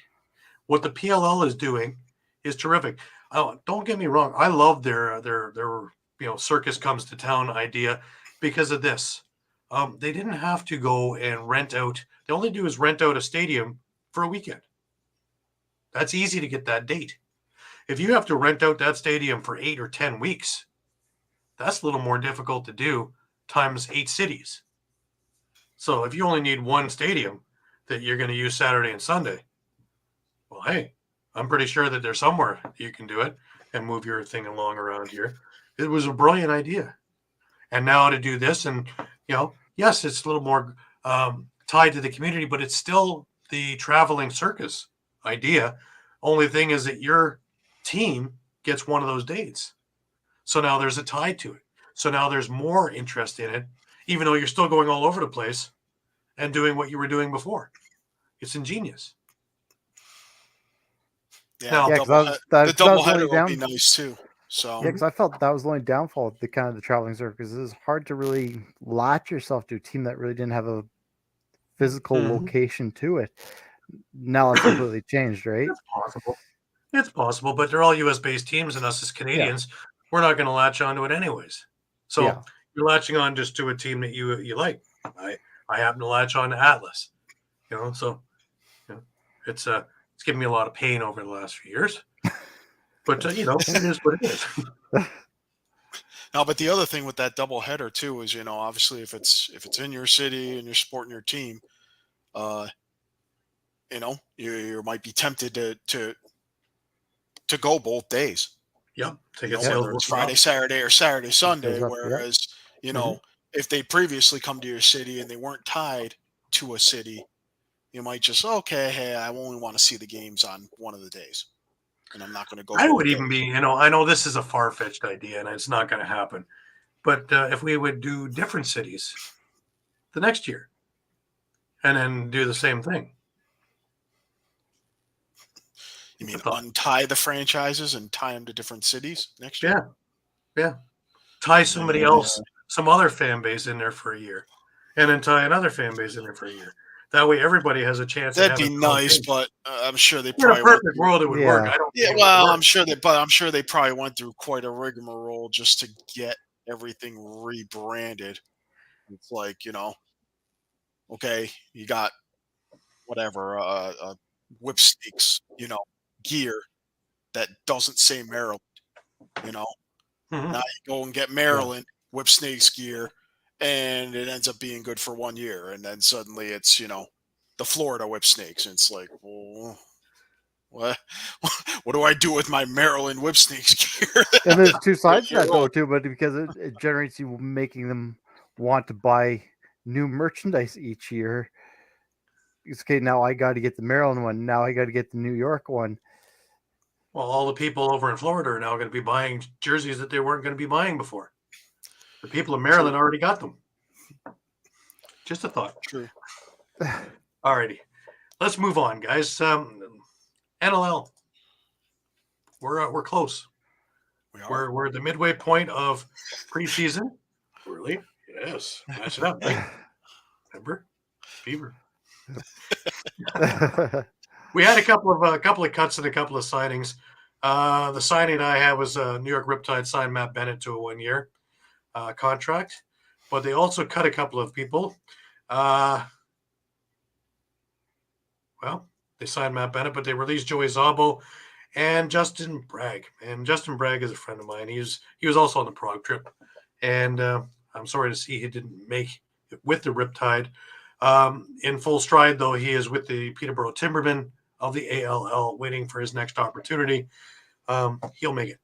What the PLL is doing is terrific. Oh, don't get me wrong. I love their circus comes to town idea because of this. They didn't have to go and rent out. They only do is rent out a stadium for a weekend. That's easy to get that date. If you have to rent out that stadium for 8 or 10 weeks, that's a little more difficult to do times 8 cities. So if you only need one stadium that you're going to use Saturday and Sunday, well, hey, I'm pretty sure that there's somewhere you can do it and move your thing along around here. It was a brilliant idea. And now to do this, and, yes, it's a little more tied to the community, but it's still the traveling circus idea. Only thing is that your team gets one of those dates. So now there's a tie to it. So now there's more interest in it, even though you're still going all over the place and doing what you were doing before. It's ingenious. Yeah, the double header would be nice too. So because I felt that was the only downfall of the traveling circus. It's hard to really latch yourself to a team that really didn't have a physical location to it. Now it's completely changed, right? It's possible, but they're all U.S.-based teams, and us as Canadians, we're not going to latch onto it anyways. So you're latching on just to a team that you like. I happen to latch on to Atlas, so it's It's given me a lot of pain over the last few years. But, it is what it is. No, but the other thing with that double header too is, obviously if it's in your city and you're supporting your team, you might be tempted to go both days. Yep. Whether it's Friday, Saturday, or Saturday, Sunday. Whereas, if they previously come to your city and they weren't tied to a city, you might just, hey, I only want to see the games on one of the days. And I'm not going to go. I would even be, I know this is a far-fetched idea and it's not going to happen. But if we would do different cities the next year and then do the same thing. You mean untie the franchises and tie them to different cities next year? Yeah. Tie somebody else, some other fan base in there for a year, and then tie another fan base in there for a year. That way, everybody has a chance. That'd be nice, but I'm sure they probably. In a perfect world, it would work. I don't. Yeah, well, I'm sure they probably went through quite a rigmarole just to get everything rebranded. It's like, okay, you got whatever, whip sneaks, gear that doesn't say Maryland, Now you go and get Maryland whip snakes gear, and it ends up being good for 1 year, and then suddenly it's the Florida whip snakes, and it's like, well, what do I do with my Maryland whip snakes gear? And there's two sides to that though too, but because it generates you making them want to buy new merchandise each year. It's okay, now I got to get the Maryland one. Now I got to get the New York one. Well, all the people over in Florida are now going to be buying jerseys that they weren't going to be buying before. The people in Maryland already got them. Just a thought. True. All righty. Let's move on, guys. NLL. We're close. We're at the midway point of preseason. Really? Yes. Match it up. Right? Remember? Fever. We had a couple of cuts and a couple of signings. The signing I had was New York Riptide signed Matt Bennett to a 1-year contract, but they also cut a couple of people. They signed Matt Bennett, but they released Joey Zabo and Justin Bragg. And Justin Bragg is a friend of mine. He was also on the Prague trip, and I'm sorry to see he didn't make it with the Riptide. In full stride, though, he is with the Peterborough Timbermen of the ALL, waiting for his next opportunity. He'll make it.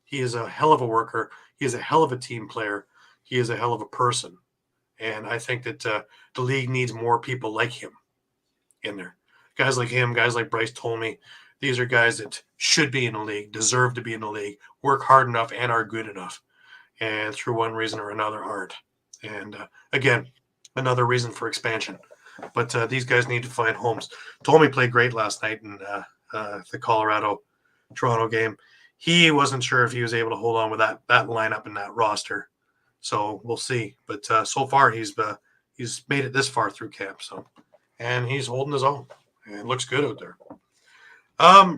He is a hell of a worker. He is a hell of a team player. He is a hell of a person. And I think that the league needs more people like him in there. Guys like him, guys like Bryce Tolmie, these are guys that should be in the league, deserve to be in the league, work hard enough, and are good enough. And through one reason or another, aren't. And again, another reason for expansion. But these guys need to find homes. Tolmie played great last night in the Colorado-Toronto game. He wasn't sure if he was able to hold on with that lineup and that roster. So we'll see. But so far, he's made it this far through camp. And he's holding his own. And it looks good out there.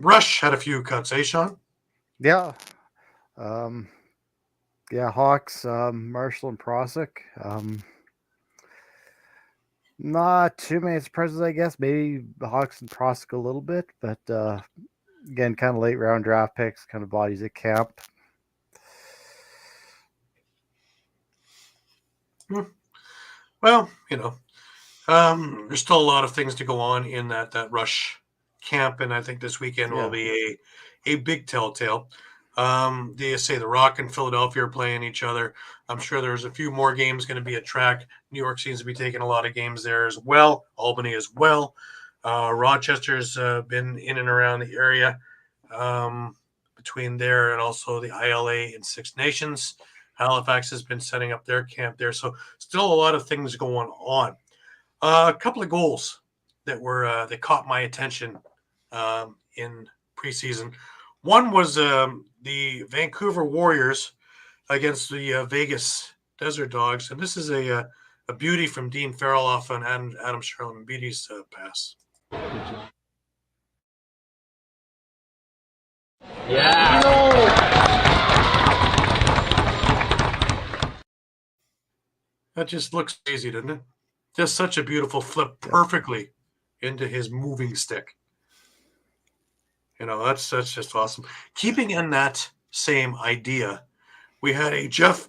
Rush had a few cuts, Shawn? Yeah. Hawks, Marshall, and Kostiuk. Not too many surprises, I guess. Maybe the Hawks and Kostiuk a little bit, but again, kind of late round draft picks, kind of bodies at camp. Well, there's still a lot of things to go on in that Rush camp, and I think this weekend will be a big telltale. They say the Rock and Philadelphia are playing each other. I'm sure there's a few more games going to be at track. New York seems to be taking a lot of games there as well. Albany as well. Rochester's been in and around the area between there and also the ILA and Six Nations. Halifax has been setting up their camp there. So still a lot of things going on. A couple of goals that caught my attention in preseason. One was the Vancouver Warriors against the Vegas Desert Dogs, and this is a beauty from Dean Farrell off on Adam Sherlin Beatty's pass. Yeah. That just looks crazy, doesn't it? Just such a beautiful flip, perfectly into his moving stick. That's just awesome. Keeping in that same idea, we had a Jeff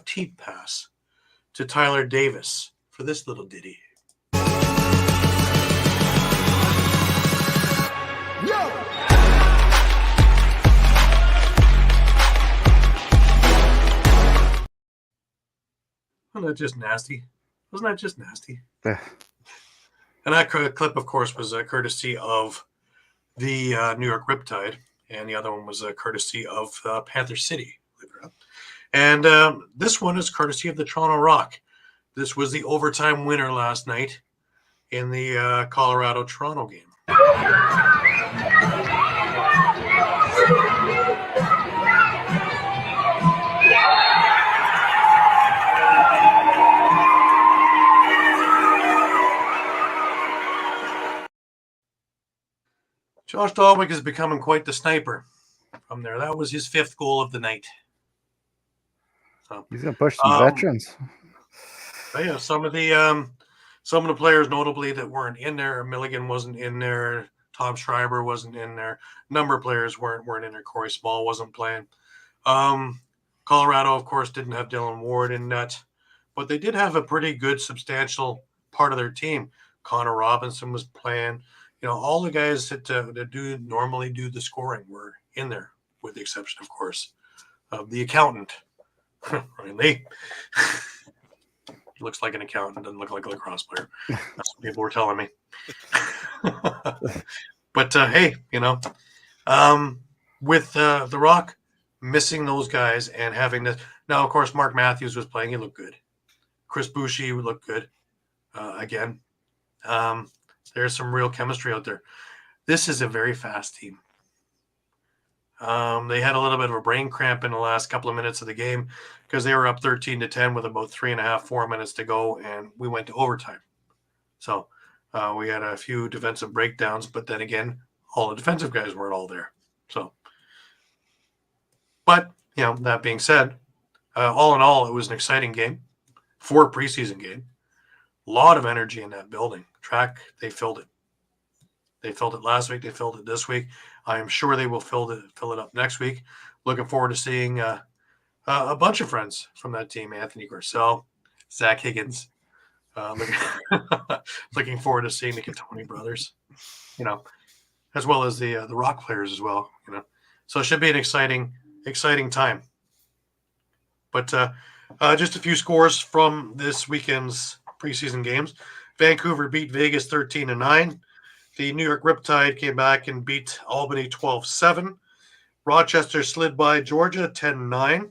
Teague pass to Tyler Davis for this little ditty. Wasn't that just nasty? Wasn't that just nasty? Yeah. And that clip, of course, was courtesy of the New York Riptide, and the other one was courtesy of Panther City. And this one is courtesy of the Toronto Rock. This was the overtime winner last night in the Colorado-Toronto game. Josh Dahlwick is becoming quite the sniper from there. That was his 5th goal of the night. So, he's gonna push some veterans. But yeah, some of the players notably that weren't in there. Milligan wasn't in there. Tom Schreiber wasn't in there. A number of players weren't in there. Corey Small wasn't playing. Colorado, of course, didn't have Dylan Ward in net, but they did have a pretty good, substantial part of their team. Connor Robinson was playing. All the guys that normally do the scoring were in there, with the exception, of course, of the accountant. Ryan Lee. He looks like an accountant, doesn't look like a lacrosse player. That's what people were telling me. But hey, with the Rock missing those guys and having this now, of course, Mark Matthews was playing. He looked good. Chris Boucher looked good again. There's some real chemistry out there. This is a very fast team. They had a little bit of a brain cramp in the last couple of minutes of the game because they were up 13-10 with about 4 minutes to go, and we went to overtime. So we had a few defensive breakdowns, but then again, all the defensive guys weren't all there. So, but that being said, all in all, it was an exciting game for a preseason game. A lot of energy in that building. Track, they filled it. They filled it last week. They filled it this week. I am sure they will fill it up next week. Looking forward to seeing a bunch of friends from that team: Anthony Garcelle, Zach Higgins. Looking forward to seeing the Catoni brothers. As well as the Rock players as well. So it should be an exciting time. But just a few scores from this weekend's preseason games. Vancouver beat Vegas 13-9. The New York Riptide came back and beat Albany 12-7. Rochester slid by Georgia 10-9.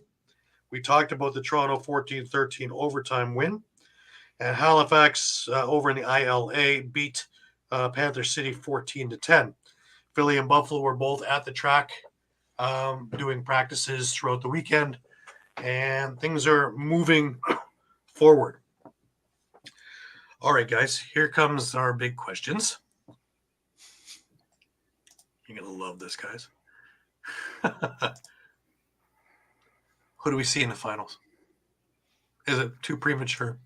We talked about the Toronto 14-13 overtime win. And Halifax over in the ILA beat Panther City 14-10. Philly and Buffalo were both at the track doing practices throughout the weekend. And things are moving forward. All right, guys, here comes our big questions. You're going to love this, guys. Who do we see in the finals? Is it too premature?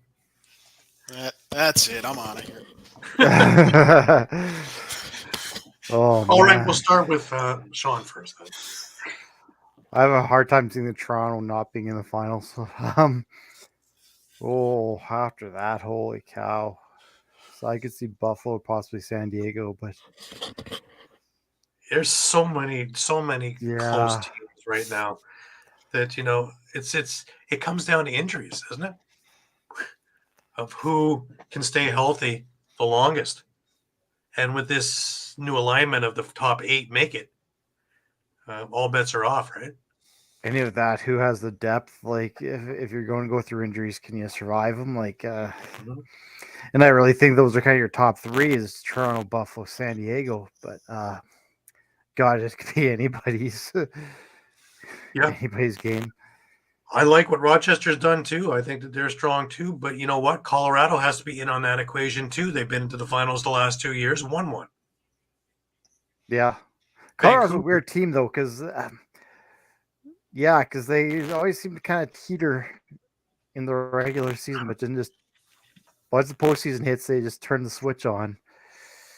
That's it. I'm out of here. Oh, all man. right, we'll start with Shawn first. Then. I have a hard time seeing the Toronto not being in the finals. After that, holy cow. So I could see Buffalo, possibly San Diego, but there's so many close teams right now that it comes down to injuries, doesn't it? Of who can stay healthy the longest. And with this new alignment of the top 8 make it, all bets are off, right? Any of that, who has the depth? Like, if you're going to go through injuries, can you survive them? Like, and I really think those are kind of your top 3 is Toronto, Buffalo, San Diego. But God, it could be anybody's game. I like what Rochester's done too. I think that they're strong too. But you know what? Colorado has to be in on that equation too. They've been to the finals the last 2 years, won one. Yeah, Colorado's a weird team though, because because they always seem to kind of teeter in the regular season, but then just once the postseason hits, they just turn the switch on.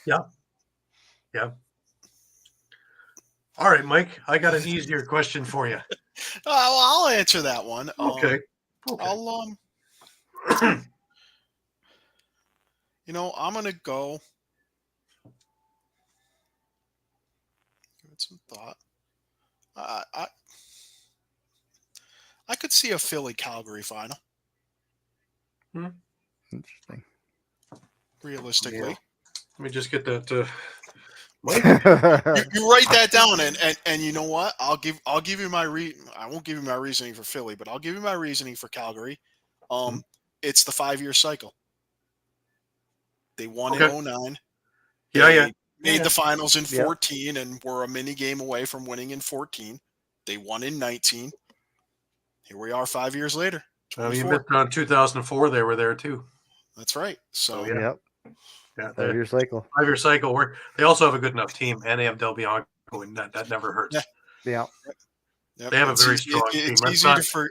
Yeah. All right, Mike, I got an easier question for you. Well, I'll answer that one. Okay. I'll I'm gonna go. Give it some thought. I could see a Philly Calgary final. Interesting. Realistically, Yeah. Let me just get that. Mike? you write that down, and you know what? I'll give you my I won't give you my reasoning for Philly, but I'll give you my reasoning for Calgary. It's the 5-year cycle. They won in 09. They made the finals in 14 and were a mini game away from winning in 14. They won in 19. Here we are 5 years later. You missed on 2004. They were there too. That's right. So Yep. Yeah, 5-year cycle. 5-year cycle. They also have a good enough team, and they have Del Bianco, and that never hurts. Yeah. Yep. They have a very strong team. It's Let's easy not fool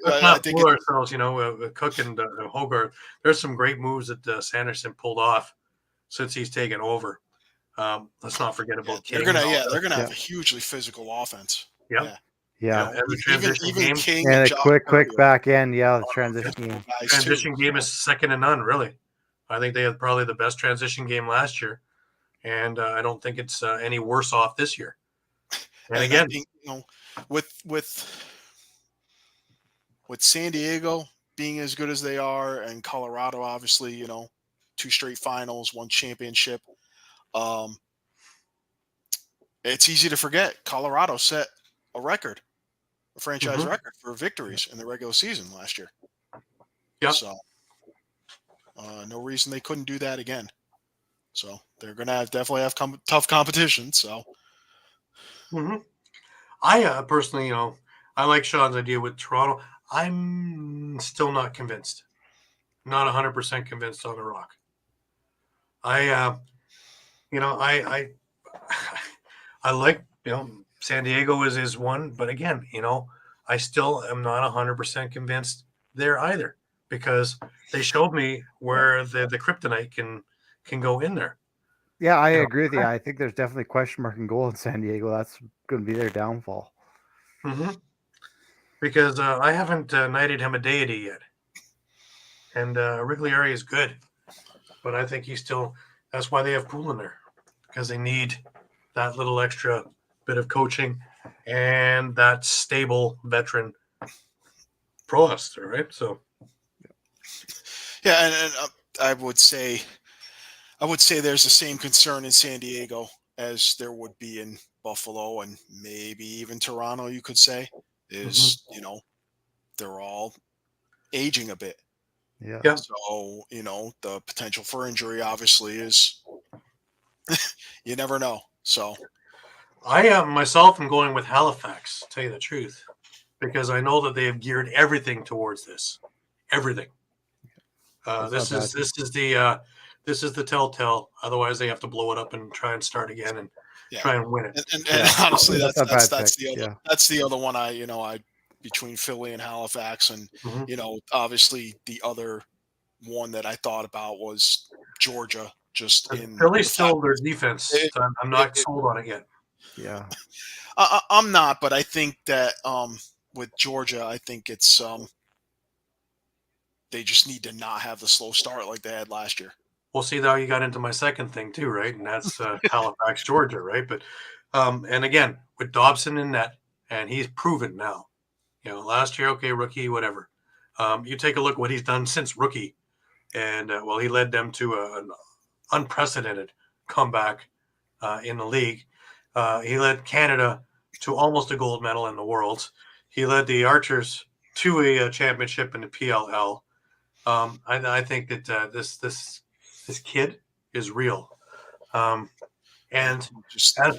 ourselves. Cook and Hogarth. There's some great moves that Sanderson pulled off since he's taken over. Let's not forget about King. They're gonna have a hugely physical offense. Yeah. Yeah. Even King and a Josh quick back end. Yeah, the transition game. Transition game is second to none, really. I think they had probably the best transition game last year, and I don't think it's any worse off this year. And again, I think, with San Diego being as good as they are, and Colorado, obviously, 2 straight finals, 1 championship. It's easy to forget Colorado set a franchise record for victories in the regular season last year. Yep. So no reason they couldn't do that again. So they're going to definitely have tough competition. So I personally, I like Sean's idea with Toronto. I'm still not convinced. Not 100% convinced on the Rock. I like, San Diego is one, but again, I still am not 100% convinced there either, because they showed me where the kryptonite can go in there. Yeah, I agree with you. I think there's definitely a question mark in goal in San Diego. That's going to be their downfall. Because I haven't knighted him a deity yet. And Riglieri is good. But I think that's why they have Poole in there. Because they need that little extra bit of coaching and that stable veteran pro-luster, right? So, yeah, and I would say there's the same concern in San Diego as there would be in Buffalo and maybe even Toronto. You could say is they're all aging a bit. Yeah. So the potential for injury obviously is you never know. So I myself am going with Halifax, to tell you the truth, because I know that they have geared everything towards this. Everything. This is the telltale. Otherwise, they have to blow it up and try and start again and try and win it. And honestly, that's the other Yeah. that's the other one. I between Philly and Halifax, and obviously the other one that I thought about was Georgia. Just in Philly's still their defense. I'm not sold on it yet. Yeah. I'm not, but I think that with Georgia, I think it's they just need to not have the slow start like they had last year. We'll see how you got into my second thing too, right? And that's Halifax, Georgia, right? But and again, with Dobson in net, and he's proven now. Last year, okay, rookie, whatever. You take a look what he's done since rookie, and he led them to an unprecedented comeback in the league. He led Canada to almost a gold medal in the Worlds. He led the Archers to a championship in the PLL. I think that this kid is real. And as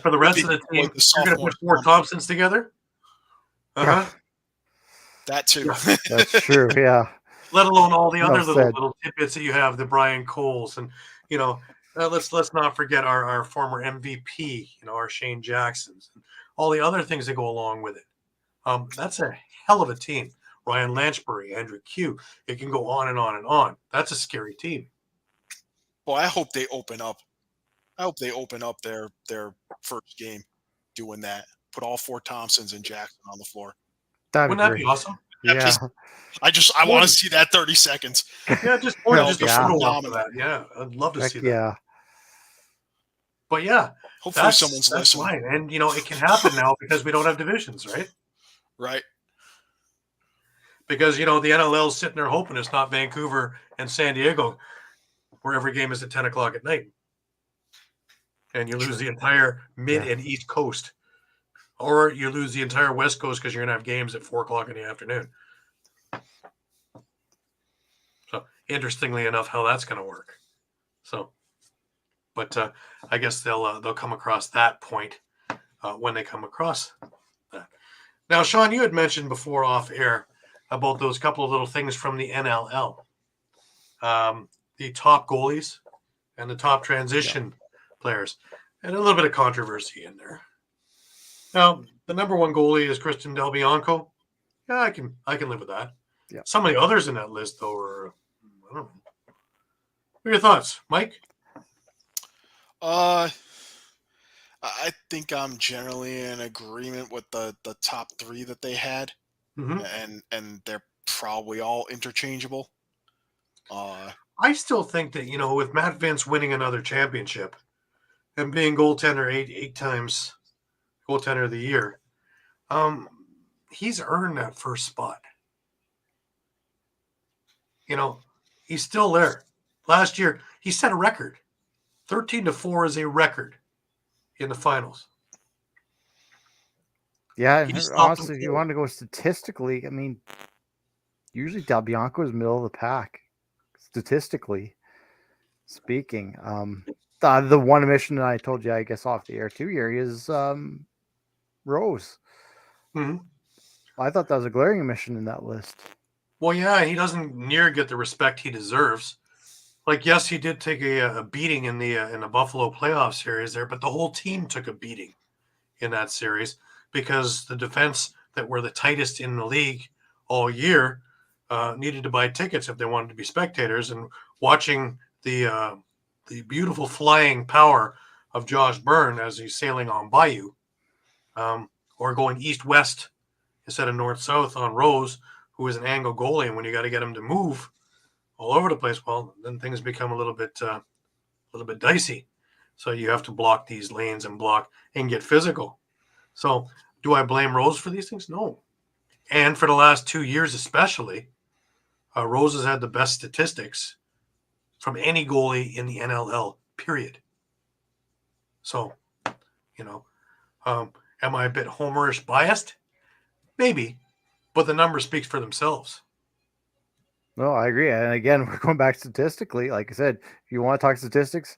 for the rest of the team, you're going to put 4 Thompsons together? That too. That's true, yeah. Let alone all the other little tidbits that you have, the Brian Coles, and let's not forget our former MVP, our Shane Jacksons, and all the other things that go along with it. That's a hell of a team. Ryan Lanchbury, Andrew Q. It can go on and on and on. That's a scary team. Well, I hope they open up. I hope they open up their first game doing that. put all 4 Thompsons and Jackson on the floor. Wouldn't that be awesome? Yeah. I want to see that 30 seconds. Yeah, just a photo op of phenomenal. that. Yeah, I'd love to see that. Yeah. But yeah, hopefully someone's that's listening. fine. And it can happen now because we don't have divisions, right? Right. Because the NLL's sitting there hoping it's not Vancouver and San Diego, where every game is at 10 o'clock at night, and you lose the entire mid and east coast, or you lose the entire west coast because you're gonna have games at 4 o'clock in the afternoon. So interestingly enough, how that's gonna work. So, but I guess they'll come across that point when they come across that. Now, Shawn, you had mentioned before off air about those couple of little things from the NLL, the top goalies and the top transition players, and a little bit of controversy in there. Now, the number one goalie is Christian Del Bianco. Yeah, I can live with that. Yeah. Some of the others in that list, though, are I don't know. What are your thoughts, Mike? I think I'm generally in agreement with the top 3 that they had, and they're probably all interchangeable. I still think that with Matt Vince winning another championship and being goaltender eight times goaltender of the year, he's earned that first spot. He's still there. Last year he set a record. 13-4 is a record in the finals. Yeah, and honestly, if you want to go statistically, I mean, usually Del Bianco is middle of the pack, statistically speaking. The one omission that I told you, I guess, off the air 2 year is Rose. Mm-hmm. I thought that was a glaring omission in that list. Well, yeah, he doesn't near get the respect he deserves. Like, yes, he did take a beating in the Buffalo playoff series there, but the whole team took a beating in that series because the defense that were the tightest in the league all year needed to buy tickets if they wanted to be spectators. And watching the beautiful flying power of Josh Byrne as he's sailing on Bayou, or going east-west instead of north-south on Rose, who is an angle goalie, and when you got to get him to move all over the place, well, then things become a little bit dicey. So you have to block these lanes and block and get physical. So do I blame Rose for these things? No. And for the last 2 years especially, Rose has had the best statistics from any goalie in the NLL, period. So, am I a bit homerish biased? Maybe, but the numbers speak for themselves. No, I agree. And again, we're going back statistically. Like I said, if you want to talk statistics,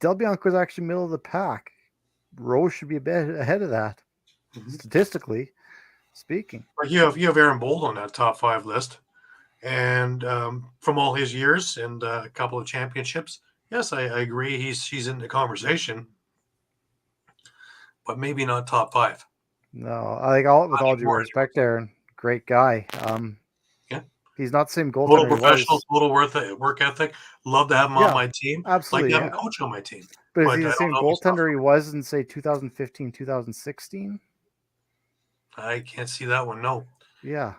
Del Bianco is actually middle of the pack. Rose should be a bit ahead of that, statistically speaking. You have Aaron Bold on that top 5 list, and from all his years and a couple of championships, yes, I agree. He's in the conversation, but maybe not top 5. No, with all due respect, Aaron, great guy. He's not the same goaltender. Total professional, total work ethic. Love to have him on my team. Absolutely. Like to have a coach on my team. But is he the same goaltender he was in, say, 2015, 2016? I can't see that one, no. Yeah.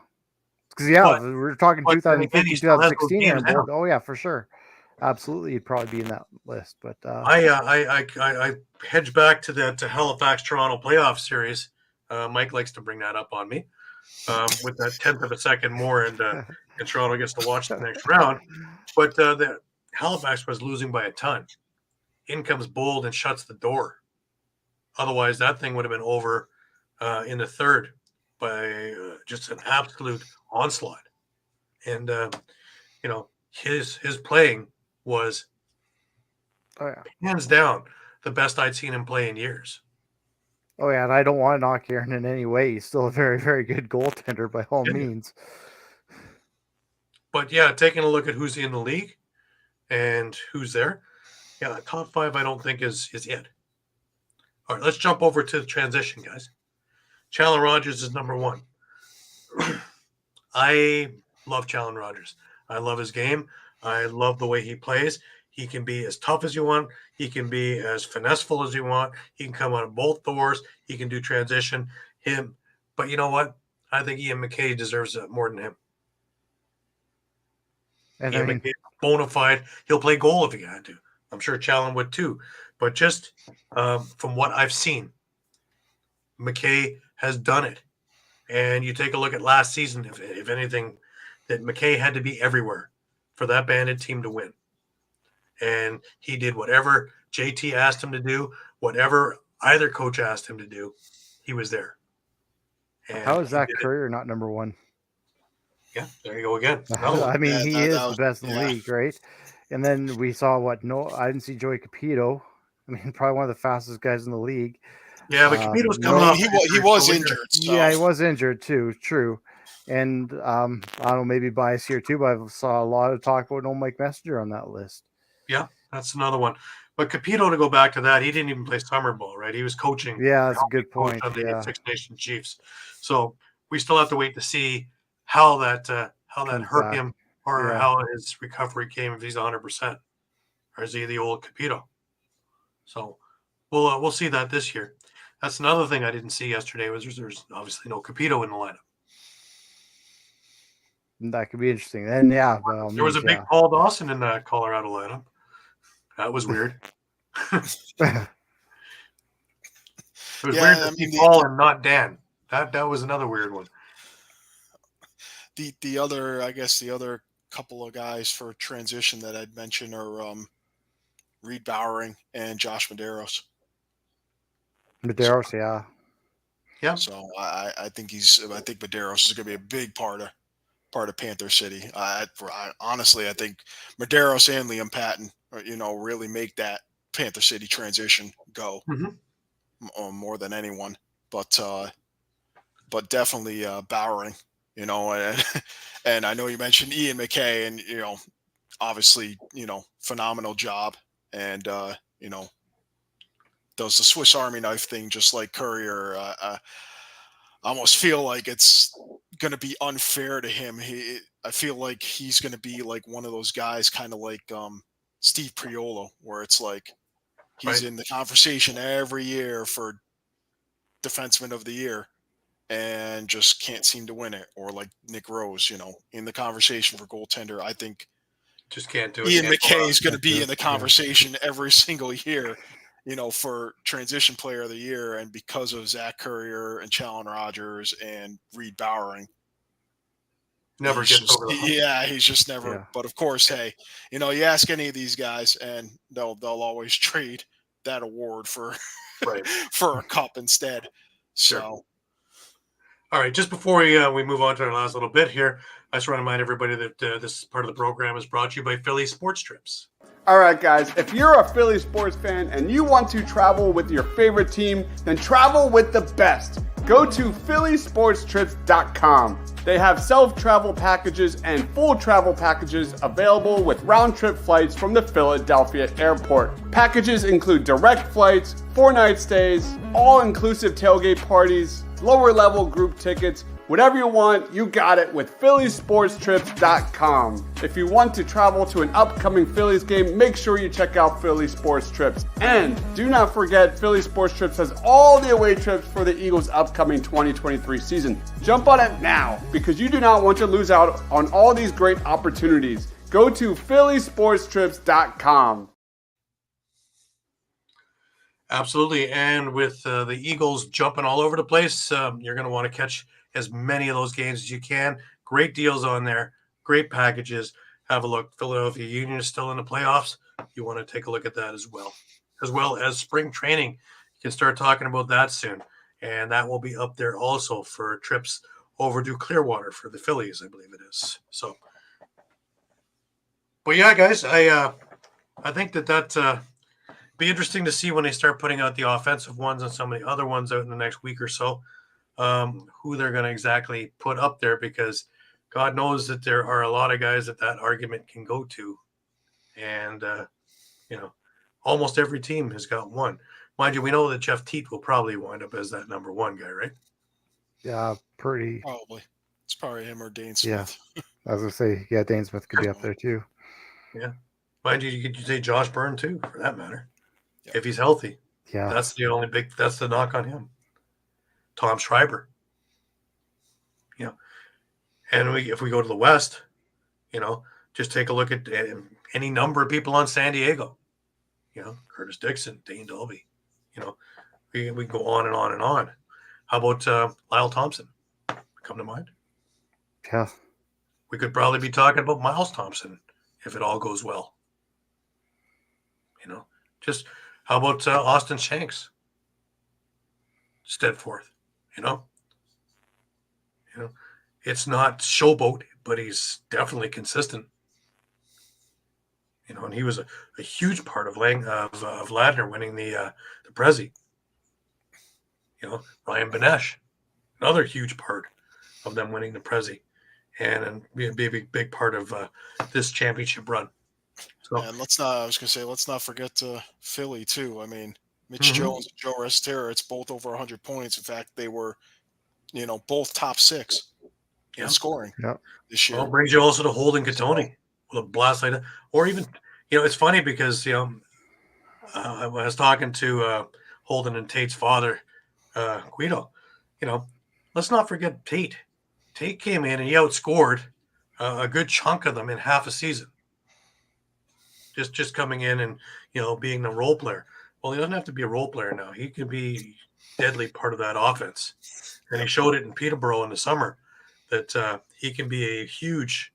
Because, we're talking 2015, 2016. Aaron Bold. Oh, yeah, for sure. Absolutely, he'd probably be in that list. But I hedge back to the Halifax-Toronto playoff series. Mike likes to bring that up on me. With that 10th of a second more, and Toronto gets to watch the next round. But the Halifax was losing by a ton. In comes Bold and shuts the door. Otherwise, that thing would have been over in the third by just an absolute onslaught. And his playing was hands down the best I'd seen him play in years. Oh, yeah, and I don't want to knock Aaron in any way. He's still a very, very good goaltender by all means. But, yeah, taking a look at who's in the league and who's there, top 5 I don't think is it. All right, let's jump over to the transition, guys. Challen Rogers is number 1. I love Challen Rogers. I love his game. I love the way he plays. He can be as tough as you want. He can be as finesseful as you want. He can come on both doors. He can do transition. But you know what? I think Ian McKay deserves it more than him. And Ian McKay, bona fide. He'll play goal if he had to. I'm sure Challen would too. But just from what I've seen, McKay has done it. And you take a look at last season, if anything, that McKay had to be everywhere for that Bandit team to win. And he did whatever JT asked him to do, whatever either coach asked him to do, he was there. And how is Zach Currier not number one? Yeah, there you go again. I mean, he is the best in the league, right? And then we saw I didn't see Joey Capito. I mean, probably one of the fastest guys in the league. Yeah, but Capito's coming off. He was injured. So. Yeah, he was injured too. True. And I don't know, maybe bias here too, but I saw a lot of talk about no Mike Messenger on that list. Yeah, that's another one. But Capito, to go back to that, he didn't even play summer ball, right? He was coaching. Yeah, that's a good point. Of the Six Nation Chiefs. So we still have to wait to see how that hurt him, or how his recovery came, if he's 100%, or is he the old Capito? So we'll see that this year. That's another thing I didn't see yesterday was there's obviously no Capito in the lineup. That could be interesting. And there was a big Paul Dawson in that Colorado lineup. That was weird. It was weird to see Paul and not Dan. That was another weird one. The other couple of guys for transition that I'd mention are Reed Bowering and Josh Medeiros. Medeiros, yeah. So I think Medeiros is going to be a big part of Panther City. Honestly, I think Medeiros and Liam Patton, really make that Panther City transition go more than anyone. But definitely Bowering, and I know you mentioned Ian McKay, and obviously phenomenal job, and does the Swiss Army knife thing just like Currier. I almost feel like it's going to be unfair to him. I feel like he's going to be like one of those guys, kind of like Steve Priolo, where it's like he's in the conversation every year for Defenseman of the Year and just can't seem to win it. Or like Nick Rose, in the conversation for goaltender. I think just can't do it. Ian McKay is going to be in the conversation every single year, for transition player of the year. And because of Zach Currier and Challen Rogers and Reed Bowering, never gets over the hump. Yeah, he's just never. Yeah. But of course, hey, you ask any of these guys, and they'll always trade that award for for a cup instead. So, sure. All right, just before we move on to our last little bit here, I just want to remind everybody that this part of the program is brought to you by Philly Sports Trips. All right, guys, if you're a Philly sports fan and you want to travel with your favorite team, then travel with the best. Go to phillysportstrips.com. They have self-travel packages and full travel packages available with round-trip flights from the Philadelphia airport. Packages include direct flights, 4-night stays, all-inclusive tailgate parties, lower-level group tickets. Whatever you want, you got it with phillysportstrips.com. If you want to travel to an upcoming Phillies game, make sure you check out Philly Sports Trips. And do not forget, Philly Sports Trips has all the away trips for the Eagles' upcoming 2023 season. Jump on it now, because you do not want to lose out on all these great opportunities. Go to phillysportstrips.com. Absolutely. And with the Eagles jumping all over the place, you're going to want to catch as many of those games as you can. Great deals on there. Great packages. Have a look. Philadelphia Union is still in the playoffs. You want to take a look at that as well as spring training. You can start talking about that soon. And that will be up there also for trips over to Clearwater for the Phillies, I believe it is. So, but yeah, guys, I think that be interesting to see when they start putting out the offensive ones and some of the other ones out in the next week or so, who they're going to exactly put up there, because God knows that there are a lot of guys that argument can go to. And, almost every team has got one. Mind you, we know that Jeff Teat will probably wind up as that number one guy, right? Yeah, pretty. Probably. It's probably him or Dane Smith. Yeah, I was going to say, Dane Smith could be up there too. Yeah. Mind you, you could say Josh Byrne too, for that matter, Yeah. if he's healthy. Yeah. That's the knock on him. Tom Schreiber. And if we go to the West, just take a look at any number of people on San Diego. Curtis Dixon, Dane Dolby. We go on and on and on. How about Lyle Thompson? Come to mind. Yeah. We could probably be talking about Miles Thompson if it all goes well. Just how about Austin Shanks? Steadforth. It's not showboat, but he's definitely consistent. And he was a huge part of Ladner winning the Prezi. Ryan Benesh, another huge part of them winning the Prezi, and be a big part of this championship run. So, and let's not forget Philly too. I mean, Mitch Mhm. Jones and Joe Restera, it's both over 100 points. In fact, they were, both top 6 in Yeah. scoring this year. Well, it brings you also to Holden Catoni with a blast like that. Or even, it's funny because, I was talking to Holden and Tate's father, Guido. Let's not forget Tate. Tate came in and he outscored a good chunk of them in half a season. Just coming in and, being the role player. Well, he doesn't have to be a role player now. He can be deadly part of that offense. And he showed it in Peterborough in the summer that he can be a huge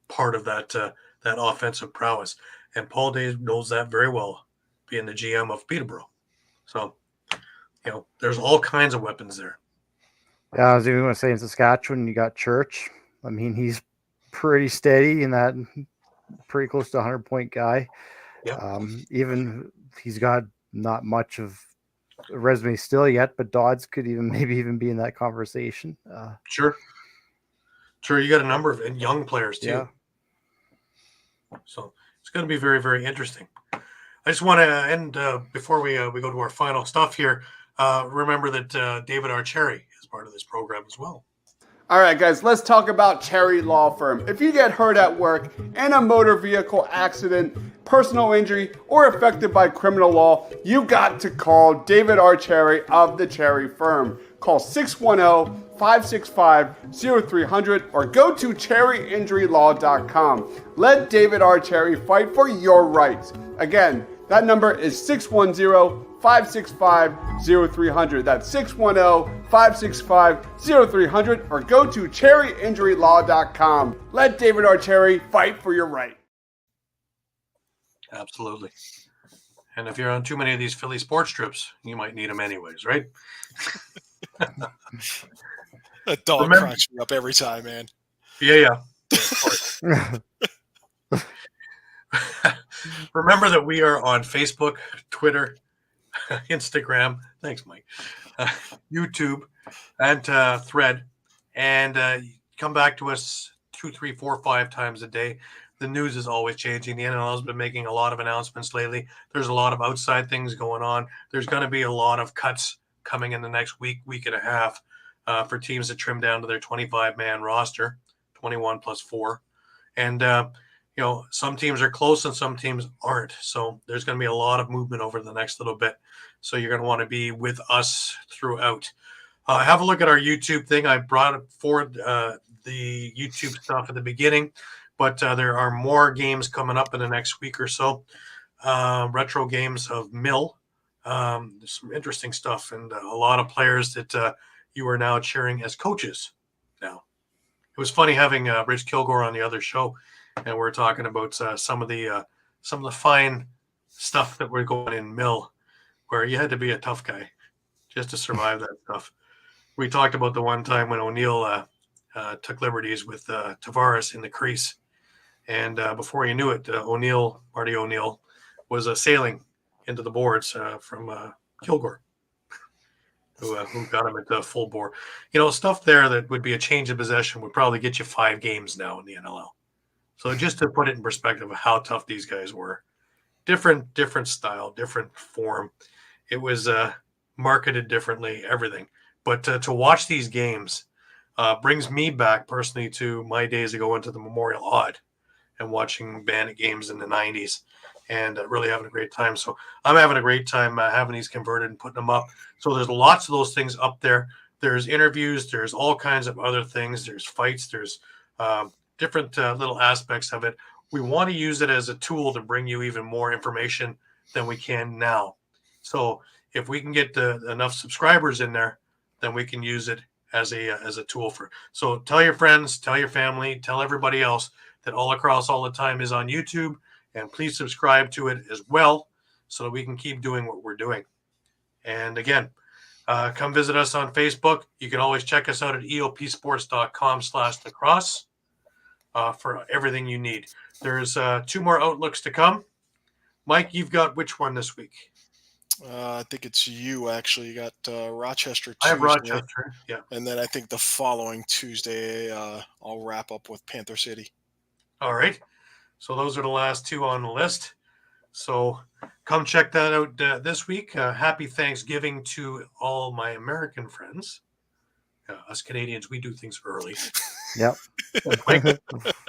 part of that offensive prowess. And Paul Day knows that very well, being the GM of Peterborough. So, there's all kinds of weapons there. Yeah, I was even going to say in Saskatchewan, you got Church. I mean, he's pretty steady in that, pretty close to 100-point guy. Yeah. Even he's got not much of a resume still yet, but Dodds could maybe even be in that conversation. Sure. You got a number of young players too. Yeah. So it's going to be very, very interesting. I just want to end before we go to our final stuff here. Remember that David Archeri is part of this program as well. All right, guys, let's talk about Cherry Law Firm. If you get hurt at work in a motor vehicle accident, personal injury, or affected by criminal law, you got to call David Archeri of the Cherry Firm. Call 610-565-0300 or go to cherryinjurylaw.com. Let David Archeri fight for your rights. Again, that number is 610-565-0300. That's 610-565-0300 or go to cherryinjurylaw.com. Let David Archeri fight for your right. Absolutely. And if you're on too many of these Philly sports trips, you might need them anyways, right? That dog cracks me up every time, man. Yeah. Remember that we are on Facebook, Twitter, Instagram. Thanks, Mike. YouTube and Thread. And come back to us 2, 3, 4, 5 times a day. The news is always changing. The NLL has been making a lot of announcements lately. There's a lot of outside things going on. There's going to be a lot of cuts coming in the next week and a half for teams to trim down to their 25-man roster, 21 plus 4. And, some teams are close and some teams aren't. So there's going to be a lot of movement over the next little bit. So you're going to want to be with us throughout. Have a look at our YouTube thing. I brought forward the YouTube stuff at the beginning, but there are more games coming up in the next week or so. Retro games of Mill. There's some interesting stuff and a lot of players that you are now cheering as coaches now. It was funny having Rich Kilgore on the other show, and we're talking about some of the fine stuff that we're going in Mill, where you had to be a tough guy just to survive that stuff. We talked about the one time when O'Neill took liberties with Tavares in the crease, and before you knew it, Marty O'Neill, was sailing into the boards from Kilgore, who got him into full bore. Stuff there that would be a change of possession would probably get you 5 games now in the NLL. So just to put it in perspective of how tough these guys were, different style, different form. It was marketed differently, everything. But to watch these games brings me back personally to my days ago into the Memorial Odd, and watching Bandit games in the 90s and really having a great time. So I'm having a great time having these converted and putting them up. So there's lots of those things up there. There's interviews. There's all kinds of other things. There's fights. There's different little aspects of it. We want to use it as a tool to bring you even more information than we can now. So if we can get enough subscribers in there, then we can use it as a tool for. So tell your friends, tell your family, tell everybody else that All Across All the Time is on YouTube, and please subscribe to it as well so that we can keep doing what we're doing. And again, come visit us on Facebook. You can always check us out at eopsports.com/lacrosse for everything you need. There's 2 more outlooks to come. Mike, you've got which one this week? I think it's you, actually. You got Rochester Tuesday. I have Rochester, yeah. And then I think the following Tuesday, I'll wrap up with Panther City. All right. So those are the last 2 on the list. So come check that out this week. Happy Thanksgiving to all my American friends. Us Canadians, we do things early. Yep. Mike,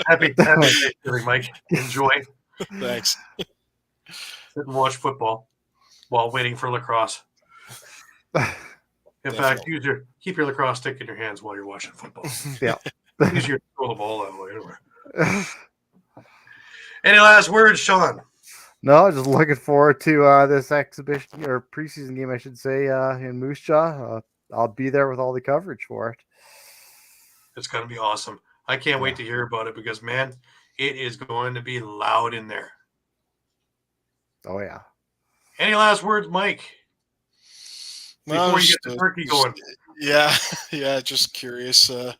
happy Thanksgiving, Mike. Enjoy. Thanks. Sit and watch football while waiting for lacrosse. In fact, keep your lacrosse stick in your hands while you're watching football. Yeah. Easier to throw the ball that way. Anyway. Any last words, Shawn? No, just looking forward to this exhibition or preseason game, I should say, in Moose Jaw. I'll be there with all the coverage for it. It's going to be awesome. I can't wait to hear about it because, man, it is going to be loud in there. Oh, yeah. Any last words, Mike? Before you get the turkey going. Yeah, just curious to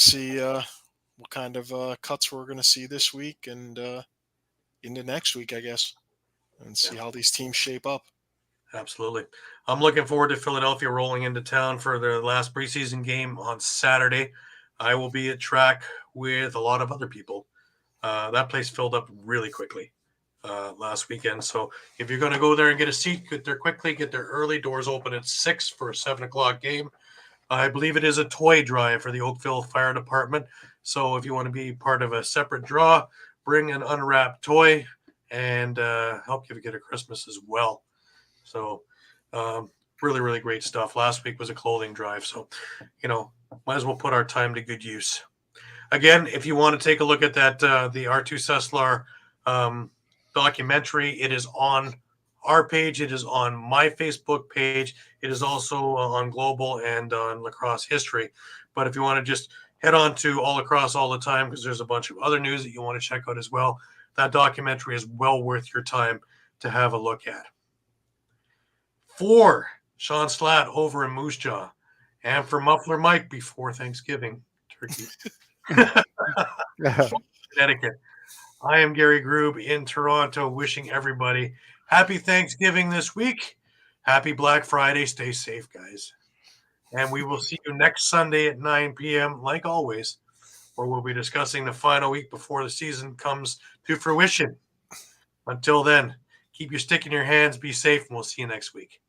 see what kind of cuts we're going to see this week and into next week, I guess, and see how these teams shape up. Absolutely. I'm looking forward to Philadelphia rolling into town for their last preseason game on Saturday. I will be at track with a lot of other people. That place filled up really quickly last weekend. So if you're going to go there and get a seat, get there quickly, get there early. Doors open at 6 for a 7 o'clock game. I believe it is a toy drive for the Oakville Fire Department. So if you want to be part of a separate draw, bring an unwrapped toy and help you get a Christmas as well. So really, really great stuff. Last week was a clothing drive. So, might as well put our time to good use. Again, if you want to take a look at that, the R2 Seslar documentary, it is on our page. It is on my Facebook page. It is also on Global and on Lacrosse History. But if you want to just head on to All Across All the Time, because there's a bunch of other news that you want to check out as well, that documentary is well worth your time to have a look at. For Shawn Slaght over in Moose Jaw, and for Muffler Mike before Thanksgiving turkey, Connecticut, I am Gary Groob in Toronto, wishing everybody happy Thanksgiving this week. Happy Black Friday. Stay safe, guys. And we will see you next Sunday at 9 p.m., like always, where we'll be discussing the final week before the season comes to fruition. Until then, keep your stick in your hands, be safe, and we'll see you next week.